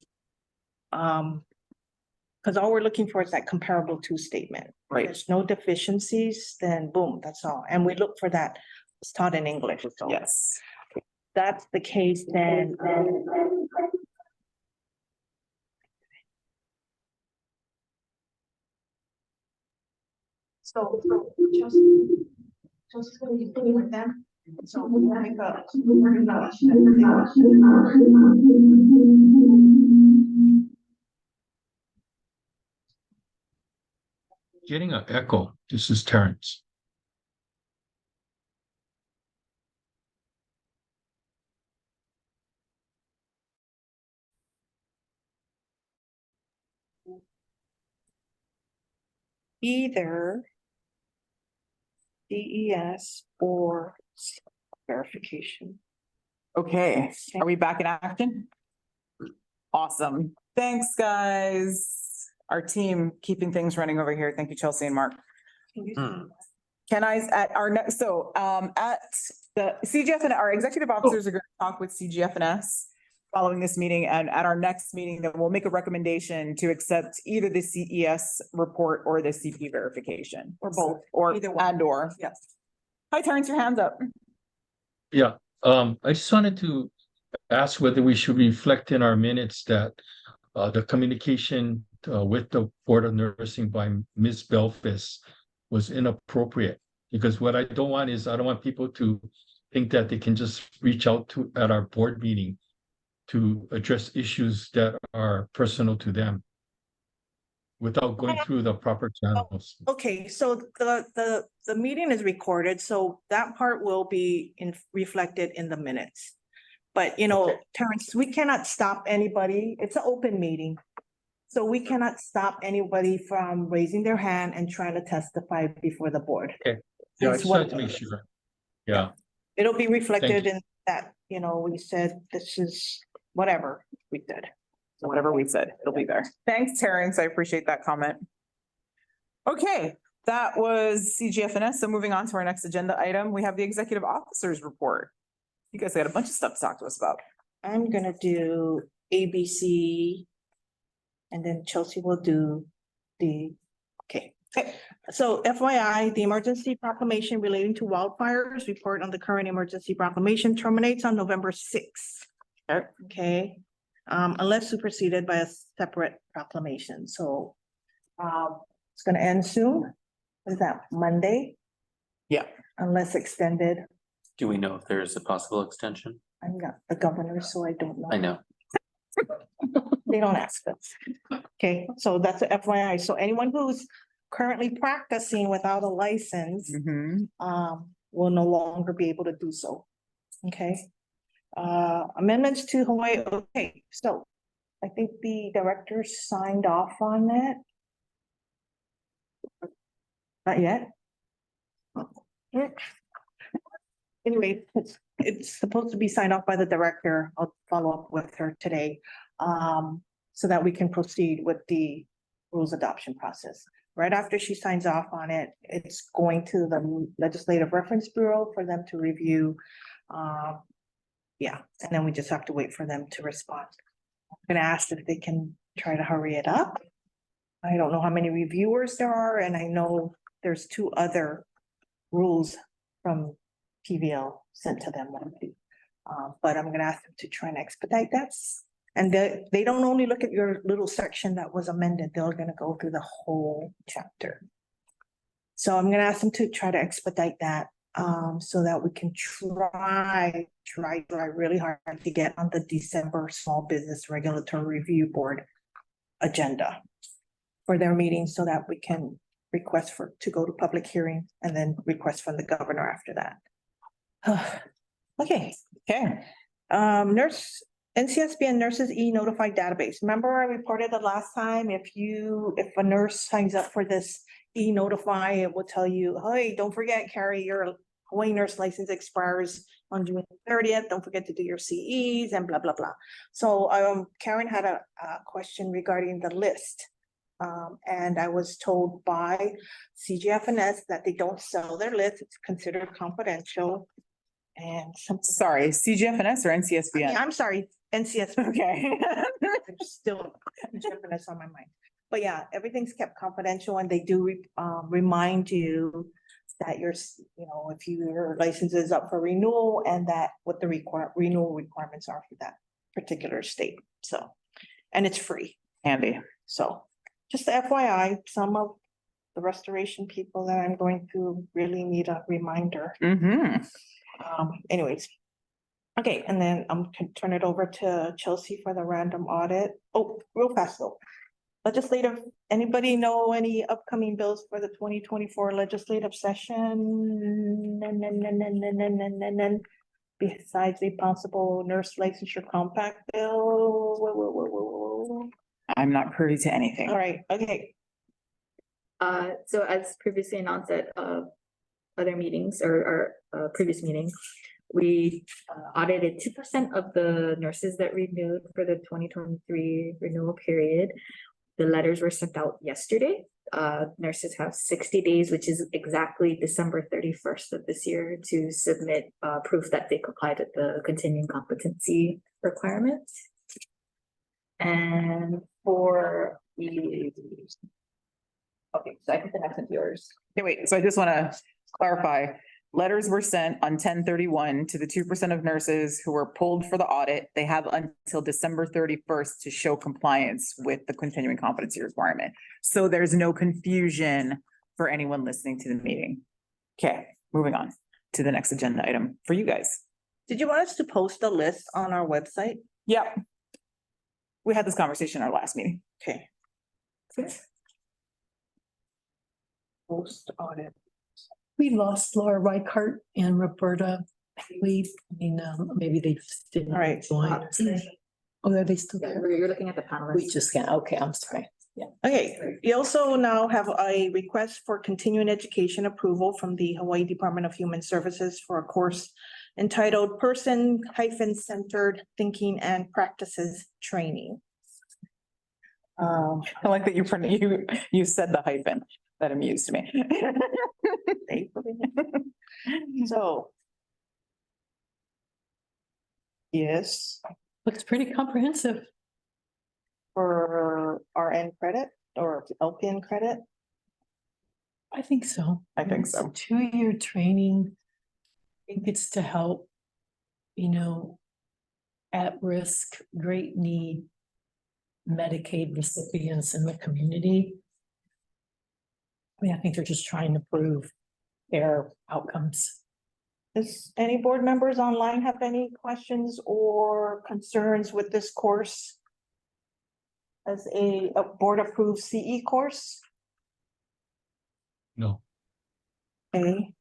Because all we're looking for is that comparable to statement. If Right. there's no deficiencies, then boom, that's all. And we look for that. It's taught in English. So Yes. if that's the case, then so Chelsea's gonna be putting with them. So we're gonna make a. Getting an echo. This is Terrence. Either DES or verification. Okay, are we back in action? Awesome. Thanks, guys. Our team keeping things running over here. Thank you, Chelsea and Mark. Can I, at our next, at the CGF and our executive officers are going to talk with CGF and S following this meeting, and at our next meeting, then we'll make a recommendation to accept either the CES report or the CP verification. Or both, Or, either one. and or. Yes. Hi, Terrence, your hand's up. Yeah, I just wanted to ask whether we should reflect in our minutes that the communication with the Board of Nursing by Ms. Belfis was inappropriate. Because what I don't want is, I don't want people to think that they can just reach out to at our board meeting to address issues that are personal to them without going through the proper channels. Okay, so the meeting is recorded, so that part will be reflected in the minutes. But Terrence, we cannot stop anybody. It's an open meeting. So we cannot stop anybody from raising their hand and trying to testify before the board. Okay. Yeah, I It's just wanted to make sure. Yeah. It'll be reflected you. in that, we said this is whatever we did. So whatever we said, it'll be there. Thanks, Terrence. I appreciate that comment. Okay, that was CGFNS. So moving on to our next agenda item, we have the executive officers report. You guys got a bunch of stuff to talk to us about. I'm gonna do ABC. And then Chelsea will do okay. So FYI, the emergency proclamation relating to wildfires report on the current emergency proclamation terminates on November 6th. Okay, unless superseded by a separate proclamation. So it's gonna end soon. Is that Monday? Yeah. Unless extended. Do we know if there's a possible extension? I'm not the governor, so I don't know. I know. They don't ask us. Okay, so that's a FYI. So anyone who's currently practicing without a license will no longer be able to do so. Okay. Amendments to Hawaii. Okay, so I think the director signed off on that. Not yet. Anyway, it's supposed to be signed off by the director. I'll follow up with her today. So that we can proceed with the rules adoption process. Right after she signs off on it, it's going to the Legislative Reference Bureau for them to review. Yeah, and then we just have to wait for them to respond. gonna ask if they can try to hurry it up. I don't know how many reviewers there are, and I know there's 2 other rules from PVL sent to them. But I'm gonna ask them to try and expedite that. And they don't only look at your little section that was amended, they're gonna go through the whole chapter. So I'm gonna ask them to try to expedite that, so that we can try really hard to get on the December Small Business Regulatory Review Board agenda for their meeting, so that we can request to go to public hearing and then request from the governor after that. Okay, NCSB and nurses e-notified database. Remember I reported the last time, if a nurse signs up for this e-notify, it will tell you, hey, don't forget, Carrie, your Hawaii nurse license expires on June 30th. Don't forget to do your CEs and blah, blah, blah. So Karen had a question regarding the list. And I was told by CGFNS that they don't sell their list. It's considered confidential. And Sorry, CGFNS or NCSBN? I'm sorry, NCSB. Okay. There's still CGFNS on my mind. But yeah, everything's kept confidential, and they do remind you that if your license is up for renewal, and that what the renewal requirements are for that particular state. So, and it's free. Handy. So just FYI, some of the restoration people that I'm going to really need a reminder. Mm-hmm. Anyways. Okay, and then I'm gonna turn it over to Chelsea for the random audit. Oh, real fast though. Legislative, anybody know any upcoming bills for the 2024 legislative session? Besides the possible nurse licensure compact bill? I'm not privy to anything. All right, okay. So as previously announced at other meetings or previous meetings, we audited 2% of the nurses that renewed for the 2023 renewal period. The letters were sent out yesterday. Nurses have 60 days, which is exactly December 31st of this year, to submit proof that they complied with the continuing competency requirements. And for the okay, so I think the next one's yours. Okay, wait, so I just want to clarify. Letters were sent on 10/31 to the 2% of nurses who were pulled for the audit. They have until December 31st to show compliance with the continuing competency requirement. So there's no confusion for anyone listening to the meeting. Okay, moving on to the next agenda item for you guys. Did you want us to post a list on our website? Yep. We had this conversation in our last meeting. Okay. Post audit. We lost Laura Reichart and Roberta. Maybe they just didn't All right. join. Oh, are they still there? You're looking at the panelists. We just can't, okay, I'm sorry. Yeah. Okay, we also now have a request for continuing education approval from the Hawaii Department of Human Services for a course entitled Person-Centered Thinking and Practices Training. I like that you said the hyphen. That amused me. So. Yes, Looks pretty comprehensive. for RN credit or LPN credit. I think so. I think It's a so. 2-year training. I think it's to help, at-risk, great need Medicaid recipients in the community. I think they're just trying to prove their outcomes. Does any board members online have any questions or concerns with this course? As a board approved CE course? No. Okay,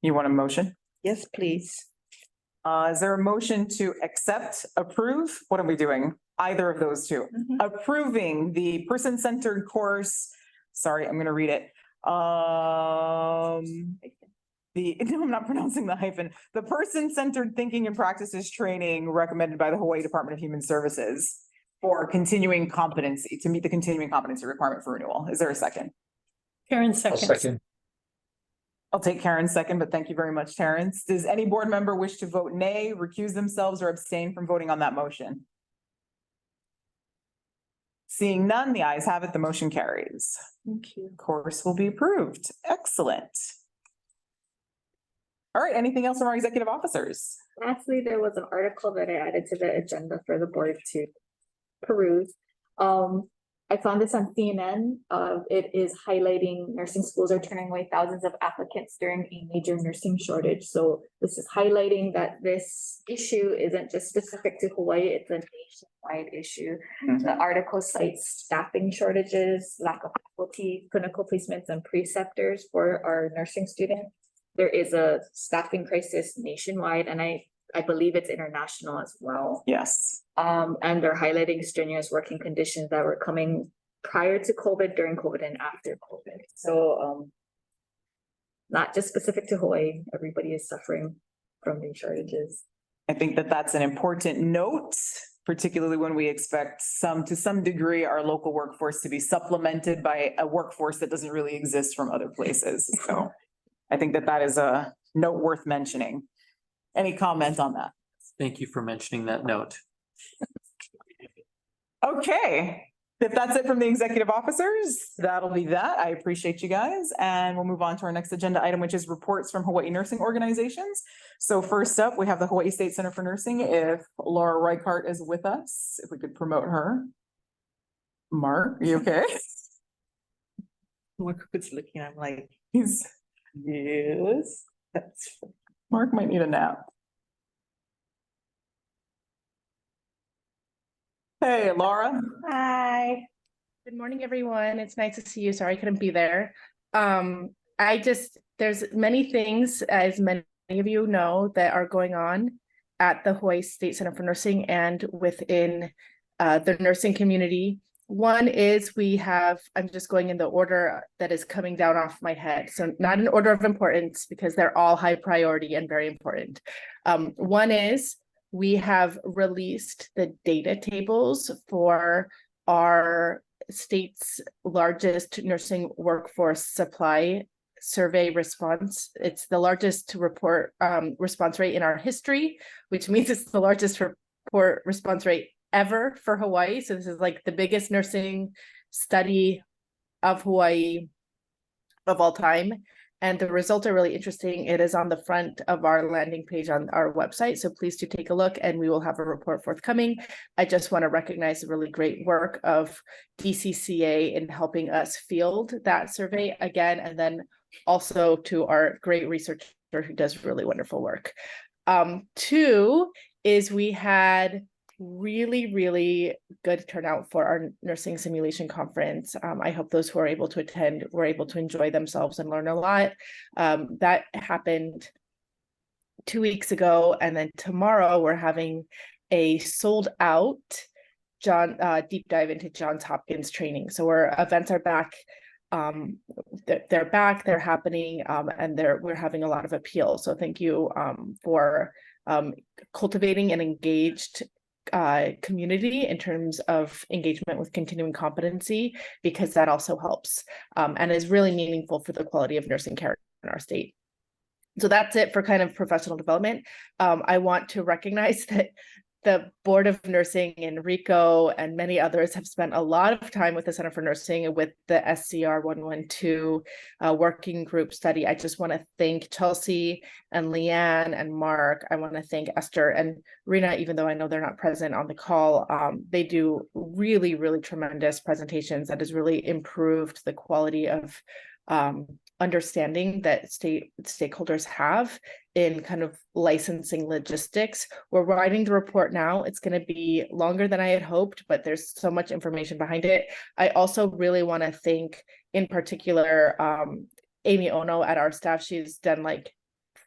You want a motion? yes, please. Is there a motion to accept, approve? What are we doing? Either of those two. Approving the person-centered course. Sorry, I'm gonna read it. No, I'm not pronouncing the hyphen. The person-centered thinking and practices training recommended by the Hawaii Department of Human Services for continuing competency, to meet the continuing competency requirement for renewal. Is there a second? Karen I'll seconds. second. I'll take Karen's second, but thank you very much, Terrence. Does any board member wish to vote nay, recuse themselves, or abstain from voting on that motion? Seeing none, the ayes have it, the motion carries. Thank you. Course will be approved. Excellent. All right, anything else from our executive officers? Lastly, there was an article that I added to the agenda for the board to peruse. I found this on CNN. It is highlighting nursing schools are turning away thousands of applicants during a major nursing shortage. So this is highlighting that this issue isn't just specific to Hawaii, it's a nationwide issue. The article cites staffing shortages, lack of faculty, clinical placements, and preceptors for our nursing students. There is a staffing crisis nationwide, and I believe it's international as well. Yes. And they're highlighting strenuous working conditions that were coming prior to COVID, during COVID, and after COVID. So not just specific to Hawaii, everybody is suffering from these shortages. I think that that's an important note, particularly when we expect to some degree, our local workforce to be supplemented by a workforce that doesn't really exist from other places. So I think that that is a note worth mentioning. Any comment on that? Thank you for mentioning that note. Okay, if that's it from the executive officers, that'll be that. I appreciate you guys. And we'll move on to our next agenda item, which is reports from Hawaii nursing organizations. So first up, we have the Hawaii State Center for Nursing. If Laura Reichart is with us, if we could promote her. Mark, are you okay? Mark was looking, I'm like, Yes. that's. Mark might need a nap. Hey, Laura. Hi. Good morning, everyone. It's nice to see you. Sorry I couldn't be there. There's many things, as many of you know, that are going on at the Hawaii State Center for Nursing and within the nursing community. One is I'm just going in the order that is coming down off my head. So not in order of importance because they're all high priority and very important. One is we have released the data tables for our state's largest nursing workforce supply survey response. It's the largest response rate in our history, which means it's the largest report response rate ever for Hawaii. So this is like the biggest nursing study of Hawaii of all time. And the results are really interesting. It is on the front of our landing page on our website. So please do take a look and we will have a report forthcoming. I just want to recognize the really great work of DCCA in helping us field that survey again, and then also to our great researcher who does really wonderful work. Two is we had really good turnout for our nursing simulation conference. I hope those who are able to attend were able to enjoy themselves and learn a lot. That happened 2 weeks ago, and then tomorrow we're having a sold out deep dive into Johns Hopkins training. So our events are back. They're back, they're happening, and we're having a lot of appeal. So thank you for cultivating an engaged community in terms of engagement with continuing competency, because that also helps and is really meaningful for the quality of nursing care in our state. So that's it for kind of professional development. I want to recognize that the Board of Nursing, Enrico, and many others have spent a lot of time with the Center for Nursing with the SCR 112 working group study. I just want to thank Chelsea and Leanne and Mark. I want to thank Esther and Rena, even though I know they're not present on the call. They do really tremendous presentations that has really improved the quality of understanding that stakeholders have in kind of licensing logistics. We're writing the report now. It's going to be longer than I had hoped, but there's so much information behind it. I also really want to thank, in particular, Amy Ono at our staff. She's done like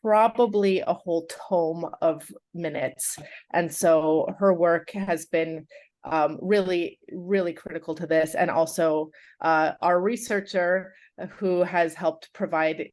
probably a whole tome of minutes. And so her work has been really critical to this. And also our researcher who has helped provide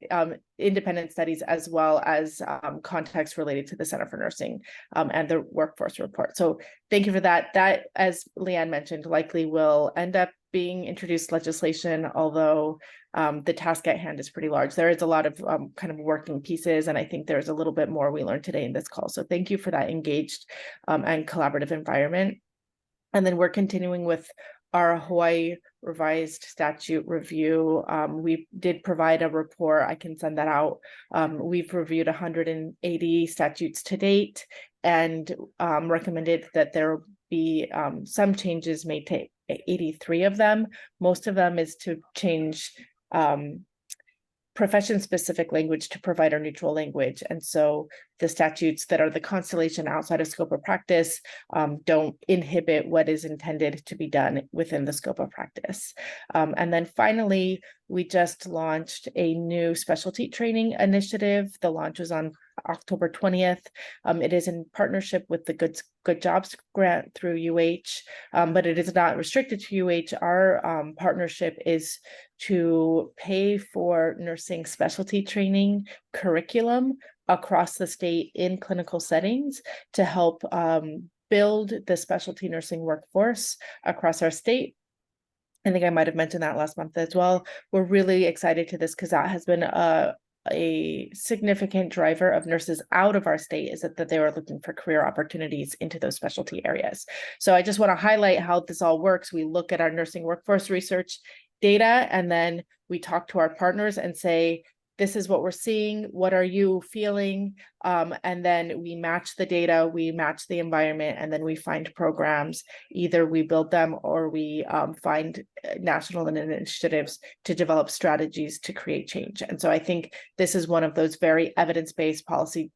independent studies as well as context related to the Center for Nursing and the workforce report. So thank you for that. That, as Leanne mentioned, likely will end up being introduced legislation, although the task at hand is pretty large. There is a lot of kind of working pieces, and I think there's a little bit more we learned today in this call. So thank you for that engaged and collaborative environment. And then we're continuing with our Hawaii revised statute review. We did provide a report. I can send that out. We've reviewed 180 statutes to date and recommended that there be some changes made to 83 of them. Most of them is to change profession-specific language to provider neutral language. And so the statutes that are the constellation outside of scope of practice don't inhibit what is intended to be done within the scope of practice. And then finally, we just launched a new specialty training initiative. The launch was on October 20th. It is in partnership with the Good Jobs Grant through UH, but it is not restricted to UH. Our partnership is to pay for nursing specialty training curriculum across the state in clinical settings to help build the specialty nursing workforce across our state. I think I might have mentioned that last month as well. We're really excited to this because that has been a significant driver of nurses out of our state, is that they are looking for career opportunities into those specialty areas. So I just want to highlight how this all works. We look at our nursing workforce research data, and then we talk to our partners and say, this is what we're seeing. What are you feeling? And then we match the data, we match the environment, and then we find programs. Either we build them or we find national initiatives to develop strategies to create change. And so I think this is one of those very evidence-based policies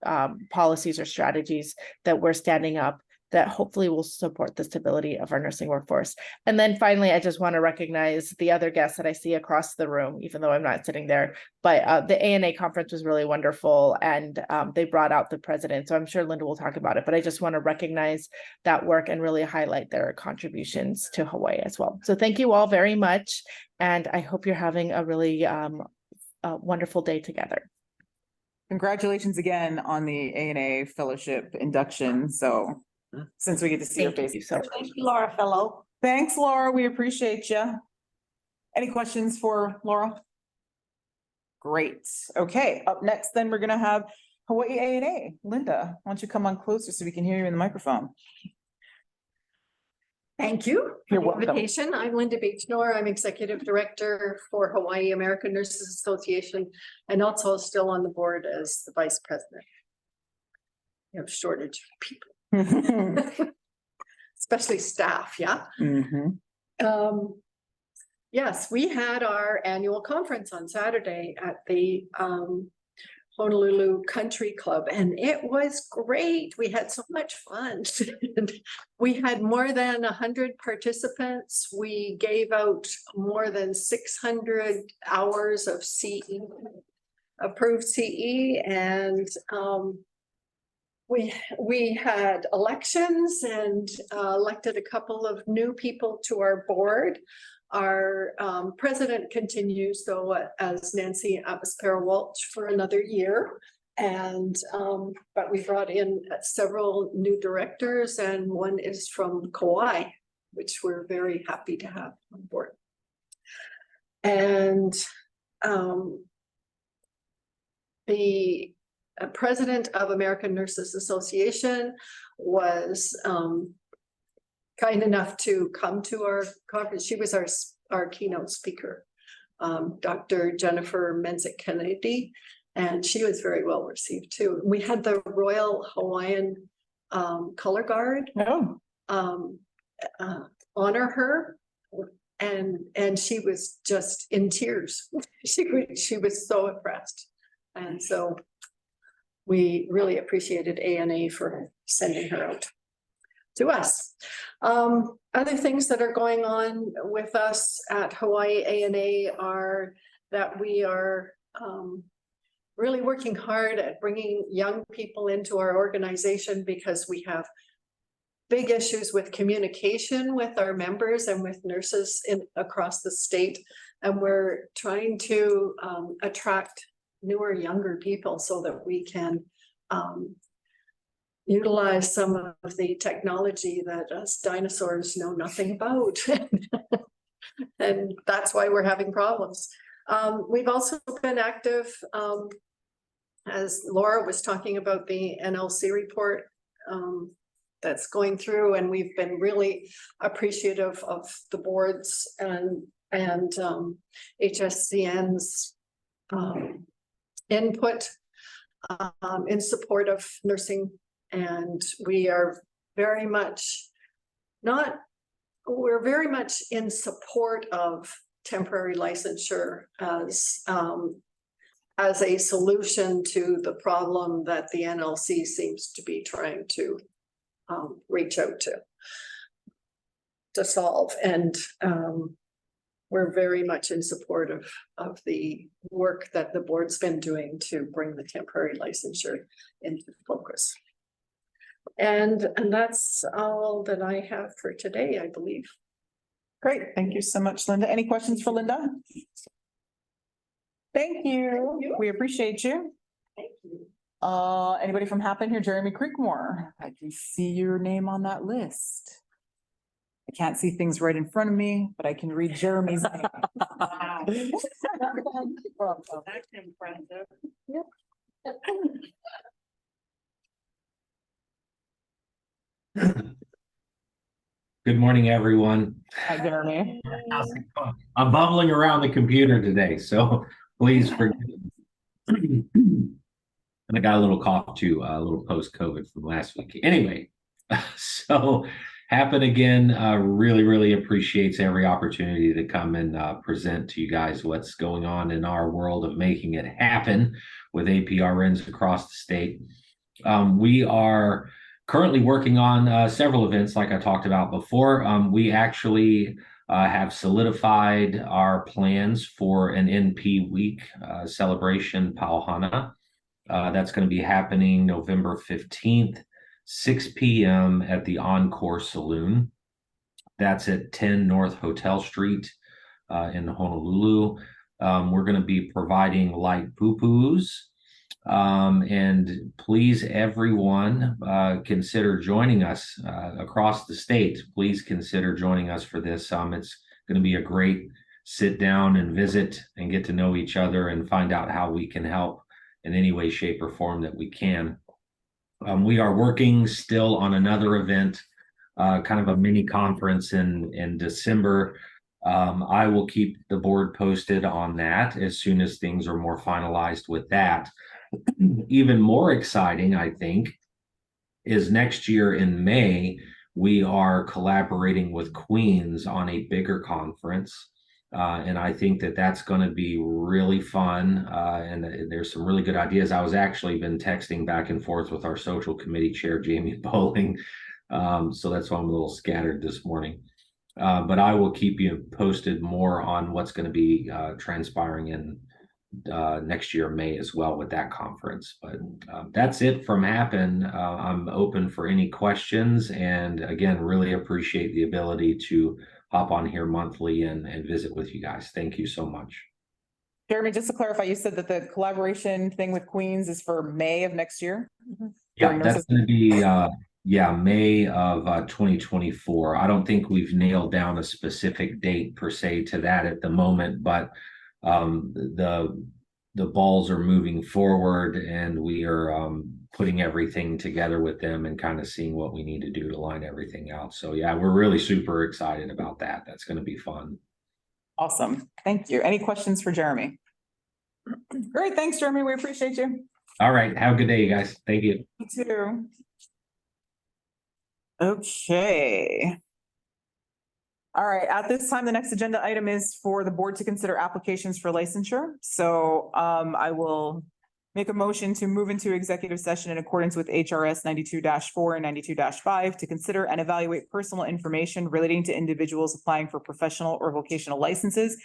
or strategies that we're standing up that hopefully will support the stability of our nursing workforce. And then finally, I just want to recognize the other guests that I see across the room, even though I'm not sitting there, but the ANA conference was really wonderful, and they brought out the president. So I'm sure Linda will talk about it, but I just want to recognize that work and really highlight their contributions to Hawaii as well. So thank you all very much. And I hope you're having a really wonderful day together. Congratulations again on the ANA fellowship induction. So since we get to see your face. Thank you, Laura Fellow. Thanks, Laura. We appreciate you. Any questions for Laura? Great. Okay, up next, then we're going to have Hawaii ANA. Linda, why don't you come on closer so we can hear you in the microphone? Thank you You're for the welcome. invitation. I'm Linda Beechnor. I'm Executive Director for Hawaii American Nurses Association, and also still on the board as the Vice President. We have a shortage of people. Especially staff, yeah. Yes, we had our annual conference on Saturday at the Honolulu Country Club, and it was great. We had so much fun. We had more than 100 participants. We gave out more than 600 hours of CE, approved CE, and we had elections and elected a couple of new people to our board. Our president continues, though, as Nancy Abispera-Walsh for another year. And but we brought in several new directors, and one is from Kauai, which we're very happy to have on board. And the president of American Nurses Association was kind enough to come to our conference. She was our keynote speaker, Dr. Jennifer Menzick Kennedy, and she was very well received too. We had the Royal Hawaiian Color Guard honor her, and she was just in tears. She was so impressed, and so we really appreciated ANA for sending her out to us. Other things that are going on with us at Hawaii ANA are that we are really working hard at bringing young people into our organization, because we have big issues with communication with our members and with nurses across the state. And we're trying to attract newer, younger people so that we can utilize some of the technology that us dinosaurs know nothing about. And that's why we're having problems. We've also been active, as Laura was talking about the NLC report, that's going through, and we've been really appreciative of the boards and HSCN's input in support of nursing, and we are very much we're very much in support of temporary licensure as a solution to the problem that the NLC seems to be trying to reach out to solve. And we're very much in support of the work that the board's been doing to bring the temporary licensure into focus. And that's all that I have for today, I believe. Great. Thank you so much, Linda. Any questions for Linda? Thank you. We appreciate you. Thank you. Anybody from Happen here? Jeremy Creekmore. I can see your name on that list. I can't see things right in front of me, but I can read Jeremy's name. That's impressive. Yep. Good morning, everyone. Hi, Jeremy. How's it going? I'm bubbling around the computer today, so please forgive me. And I got a little cough too, a little post-COVID from last week. Anyway, so Happen again, really appreciates every opportunity to come and present to you guys what's going on in our world of making it happen with APRNs across the state. We are currently working on several events like I talked about before. We actually have solidified our plans for an NP week celebration, Pauhana. That's going to be happening November 15th, 6 p.m. at the Encore Saloon. That's at 10 North Hotel Street in Honolulu. We're going to be providing light poo-poos. And please, everyone, consider joining us across the state. Please consider joining us for this. It's going to be a great sit down and visit and get to know each other and find out how we can help in any way, shape, or form that we can. We are working still on another event, kind of a mini conference in December. I will keep the board posted on that as soon as things are more finalized with that. Even more exciting, I think, is next year in May, we are collaborating with Queens on a bigger conference. And I think that that's going to be really fun. And there's some really good ideas. I was actually been texting back and forth with our social committee chair, Jamie Bowling. So that's why I'm a little scattered this morning. But I will keep you posted more on what's going to be transpiring in next year, May, as well with that conference. But that's it from Happen. I'm open for any questions. And again, really appreciate the ability to hop on here monthly and visit with you guys. Thank you so much. Jeremy, just to clarify, you said that the collaboration thing with Queens is for May of next year? Yeah, that's going to be May of 2024. I don't think we've nailed down a specific date per se to that at the moment, but the balls are moving forward, and we are putting everything together with them and kind of seeing what we need to do to line everything out. So yeah, we're really super excited about that. That's going to be fun. Awesome. Thank you. Any questions for Jeremy? Great. Thanks, Jeremy. We appreciate you. All right. Have a good day, you guys. Thank you. You too. Okay. All right, at this time, the next agenda item is for the board to consider applications for licensure. So I will make a motion to move into executive session in accordance with HRS 92-4 and 92-5 to consider and evaluate personal information relating to individuals applying for professional or vocational licenses,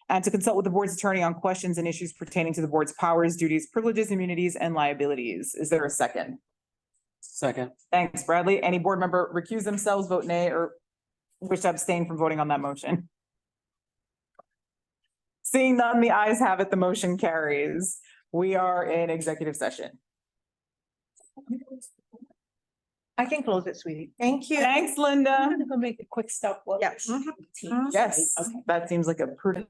and to consult with the board's attorney on questions and issues pertaining to the board's powers, duties, privileges, immunities, and liabilities. Is there a second? Second. Thanks, Bradley. Any board member recuse themselves, vote nay, or wish to abstain from voting on that motion? Seeing none, the ayes have it, the motion carries. We are in executive session. I can close it, sweetie. Thank you. Thanks, Linda. I'm gonna go make a quick stop. Yes. Yes, that seems like a prudent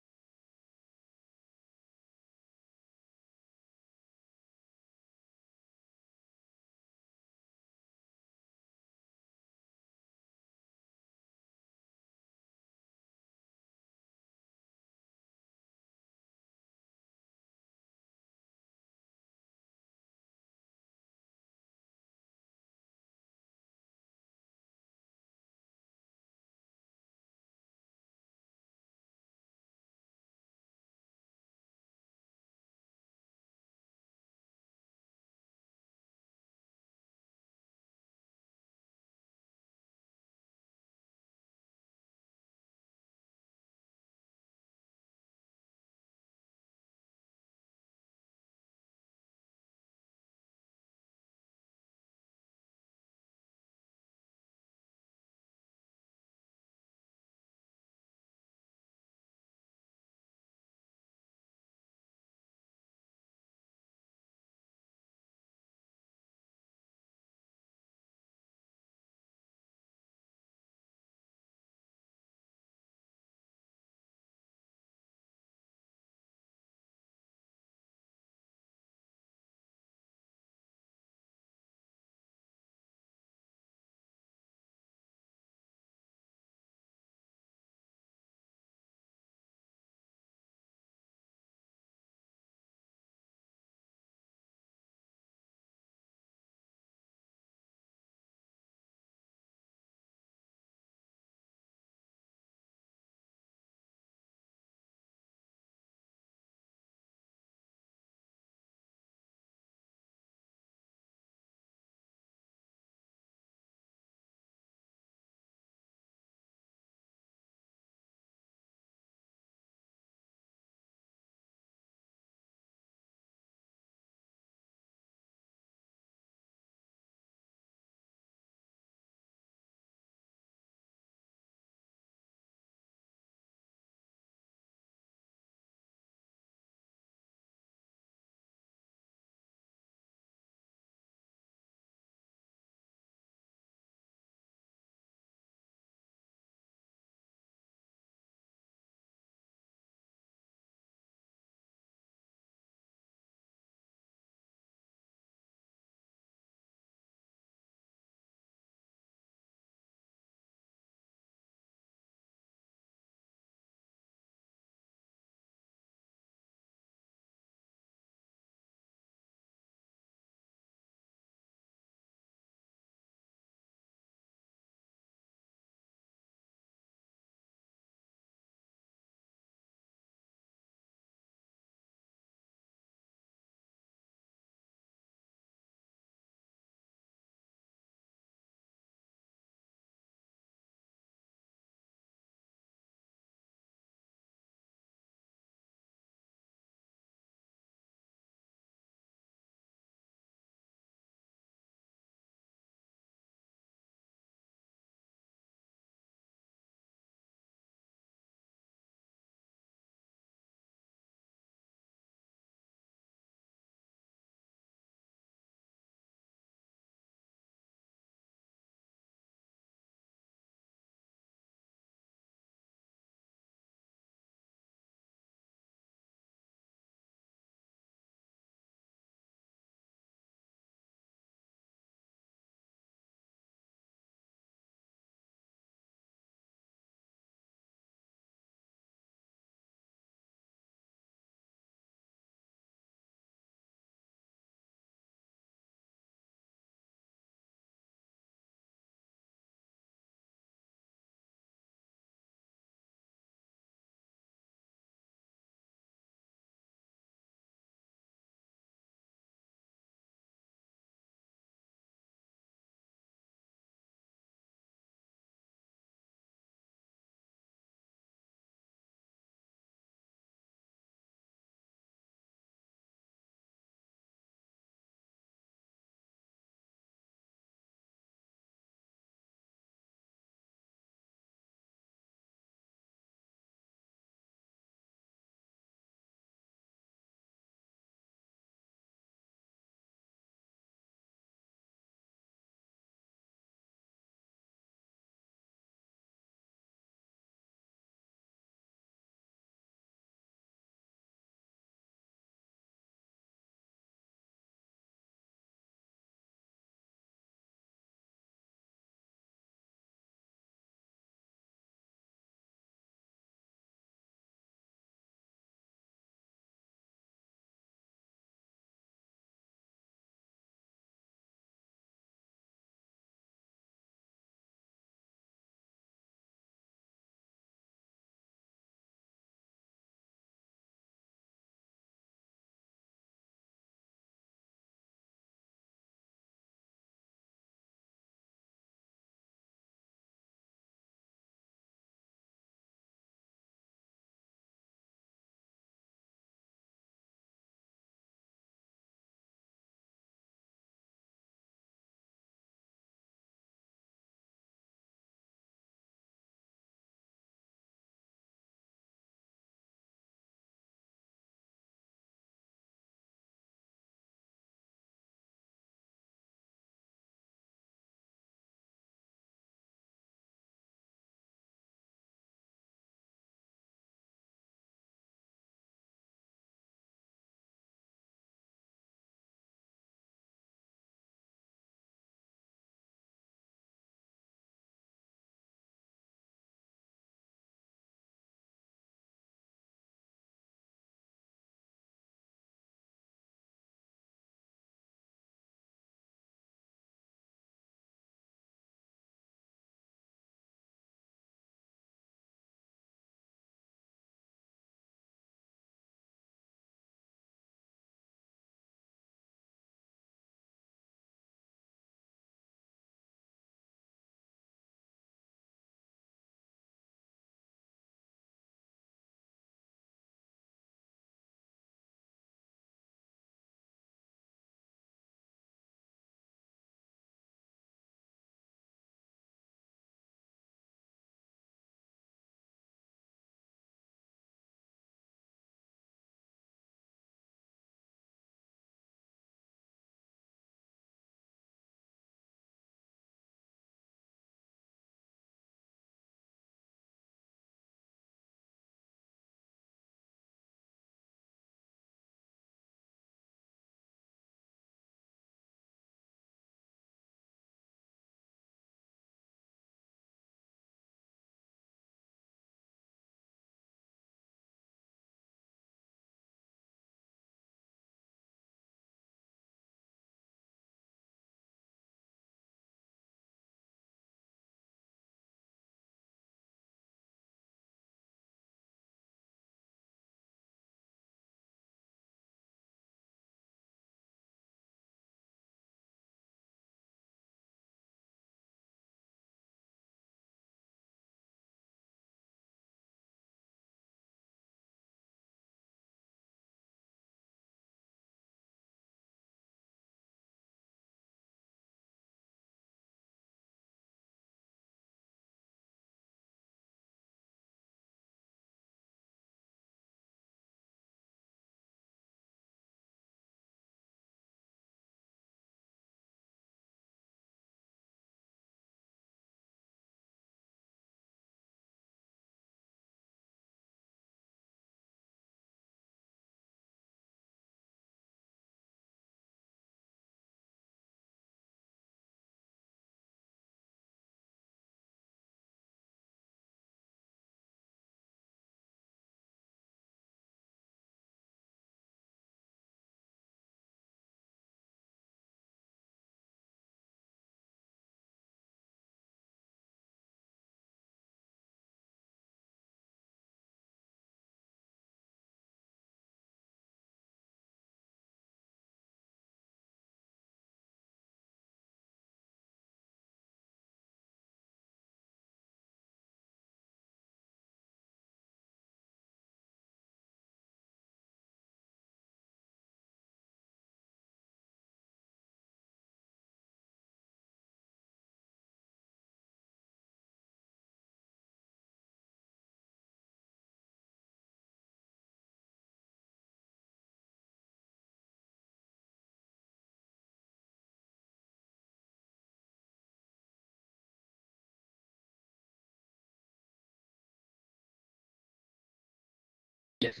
Yes.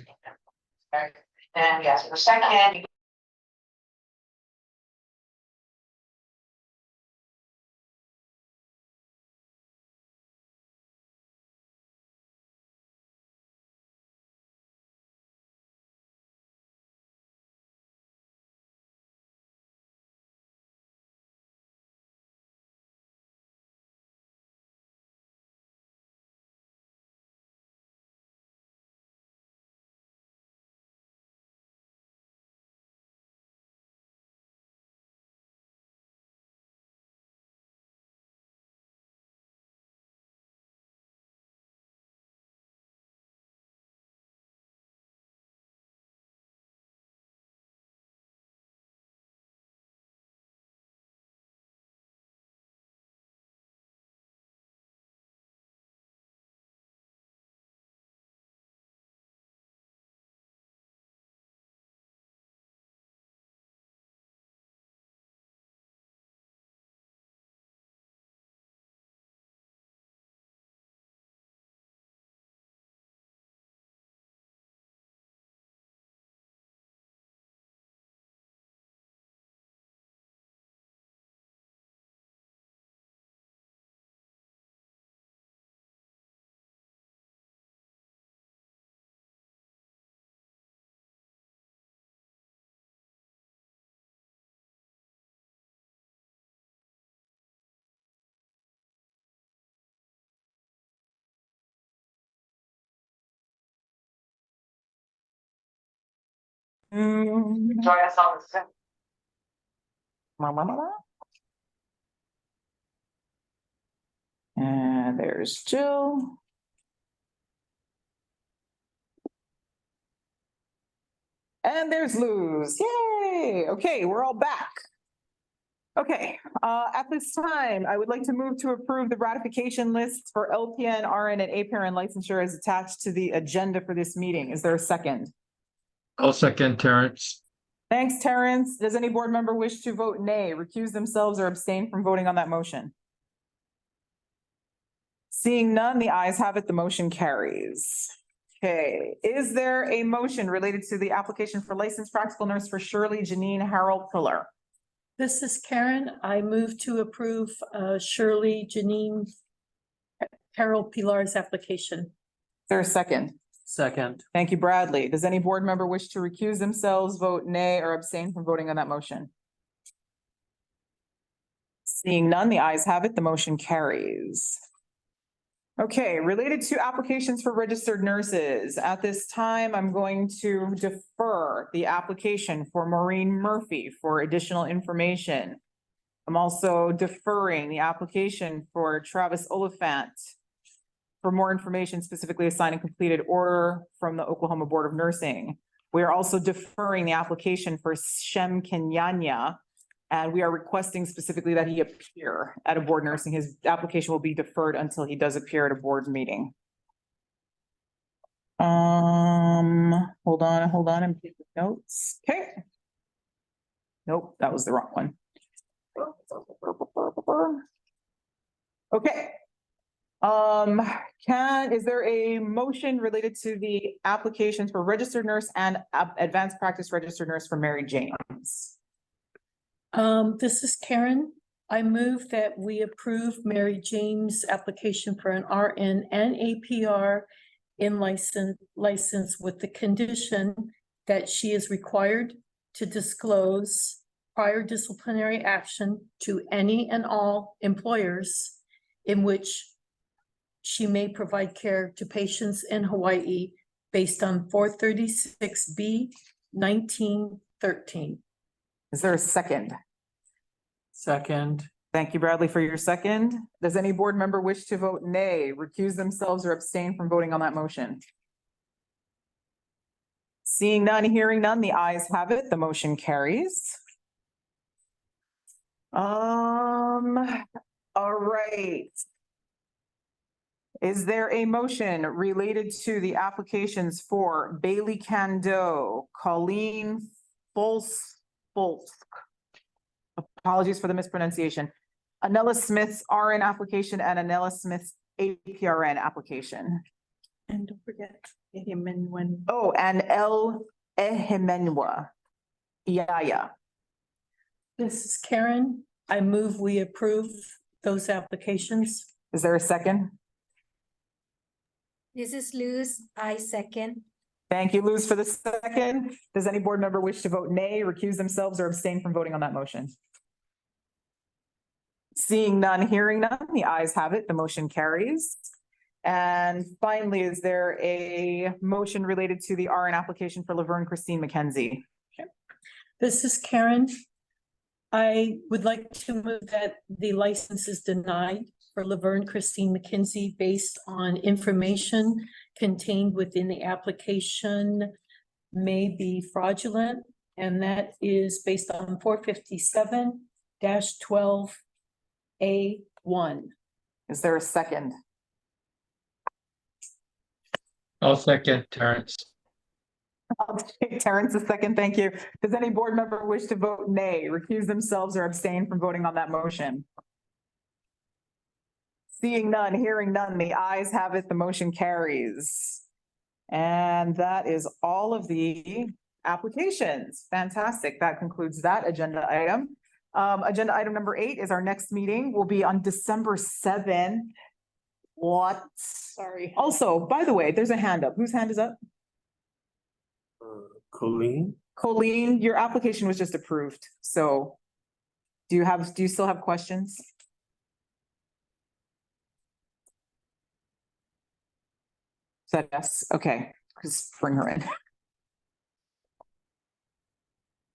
And yes, the second. Join us on the Zoom. And there's Jill. And there's Luz. Yay. Okay, we're all back. Okay, at this time, I would like to move to approve the ratification lists for LPN, RN, and APRN licensure as attached to the agenda for this meeting. Is there a second? I'll second Terrence. Thanks, Terrence. Does any board member wish to vote nay, recuse themselves, or abstain from voting on that motion? Seeing none, the ayes have it. The motion carries. Okay, is there a motion related to the application for licensed practical nurse for Shirley Janine Harold Pillar? This is Karen. I move to approve Shirley Janine Harold Pilar's application. Is there a second? Second. Thank you, Bradley. Does any board member wish to recuse themselves, vote nay, or abstain from voting on that motion? Seeing none, the ayes have it. The motion carries. Okay, related to applications for registered nurses, at this time, I'm going to defer the application for Maureen Murphy for additional information. I'm also deferring the application for Travis Oliphant for more information, specifically assigning completed order from the Oklahoma Board of Nursing. We are also deferring the application for Shem Kenyanya, and we are requesting specifically that he appear at a board nursing. His application will be deferred until he does appear at a board meeting. Hold on, I'm taking notes. Okay. Nope, that was the wrong one. Okay. Is there a motion related to the applications for registered nurse and advanced practice registered nurse for Mary James? This is Karen. I move that we approve Mary James' application for an RN and APR in license with the condition that she is required to disclose prior disciplinary action to any and all employers in which she may provide care to patients in Hawaii based on 436B 1913. Is there a second? Second. Thank you, Bradley, for your second. Does any board member wish to vote nay, recuse themselves, or abstain from voting on that motion? Seeing none, hearing none, the ayes have it. The motion carries. All right. Is there a motion related to the applications for Bailey Cando, Colleen Folsk? Apologies for the mispronunciation. Anella Smith's RN application and Anella Smith's APRN application. And don't forget, when. Oh, and El Ejimenwa. Yeah. This is Karen. I move we approve those applications. Is there a second? This is Luz. I second. Thank you, Luz, for the second. Does any board member wish to vote nay, recuse themselves, or abstain from voting on that motion? Seeing none, hearing none, the ayes have it, the motion carries. And finally, is there a motion related to the RN application for Laverne Christine McKenzie? This is Karen. I would like to move that the license is denied for Laverne Christine McKenzie based on information contained within the application may be fraudulent, and that is based on 457-12A1. Is there a second? I'll second Terrence. I'll take Terrence a second, thank you. Does any board member wish to vote nay, recuse themselves, or abstain from voting on that motion? Seeing none, hearing none, the ayes have it, the motion carries. And that is all of the applications. Fantastic. That concludes that agenda item. Agenda item number 8 is our next meeting will be on December 7th. What? Sorry. Also, by the way, there's a hand up. Whose hand is up? Colleen? Colleen, your application was just approved. So do you still have questions? Said yes. Okay, just bring her in.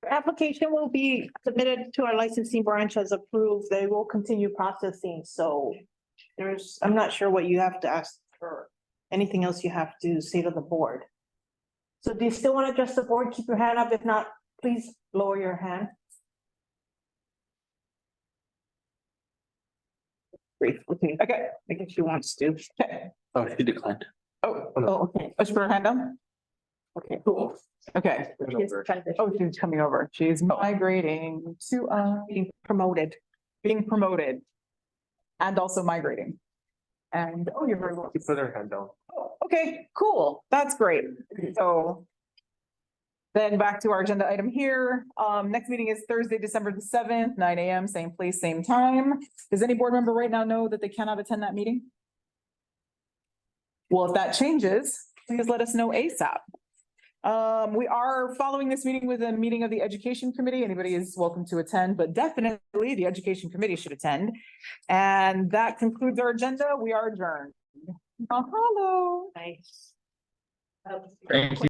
Application will be submitted to our licensing branch as approved. They will continue processing, so I'm not sure what you have to ask for, anything else you have to say to the board. So do you still want to address the board? Keep your hand up. If not, please lower your hand. Great, okay, I guess she wants to. Okay. Oh, she declined. Oh, okay. let's put her hand down. Okay, cool. Okay. Oh, she's coming over. She's migrating to, Being promoted. being promoted. And also migrating. And, oh, you're very welcome. She put her hand down. Oh, okay, cool. That's great. So then back to our agenda item here. Next meeting is Thursday, December the 7th, 9 a.m., same place, same time. Does any board member right now know that they cannot attend that meeting? Well, if that changes, please let us know ASAP. We are following this meeting with a meeting of the Education Committee. Anybody is welcome to attend, but definitely the Education Committee should attend. And that concludes our agenda. We are adjourned. Mahalo. Nice. Thank you.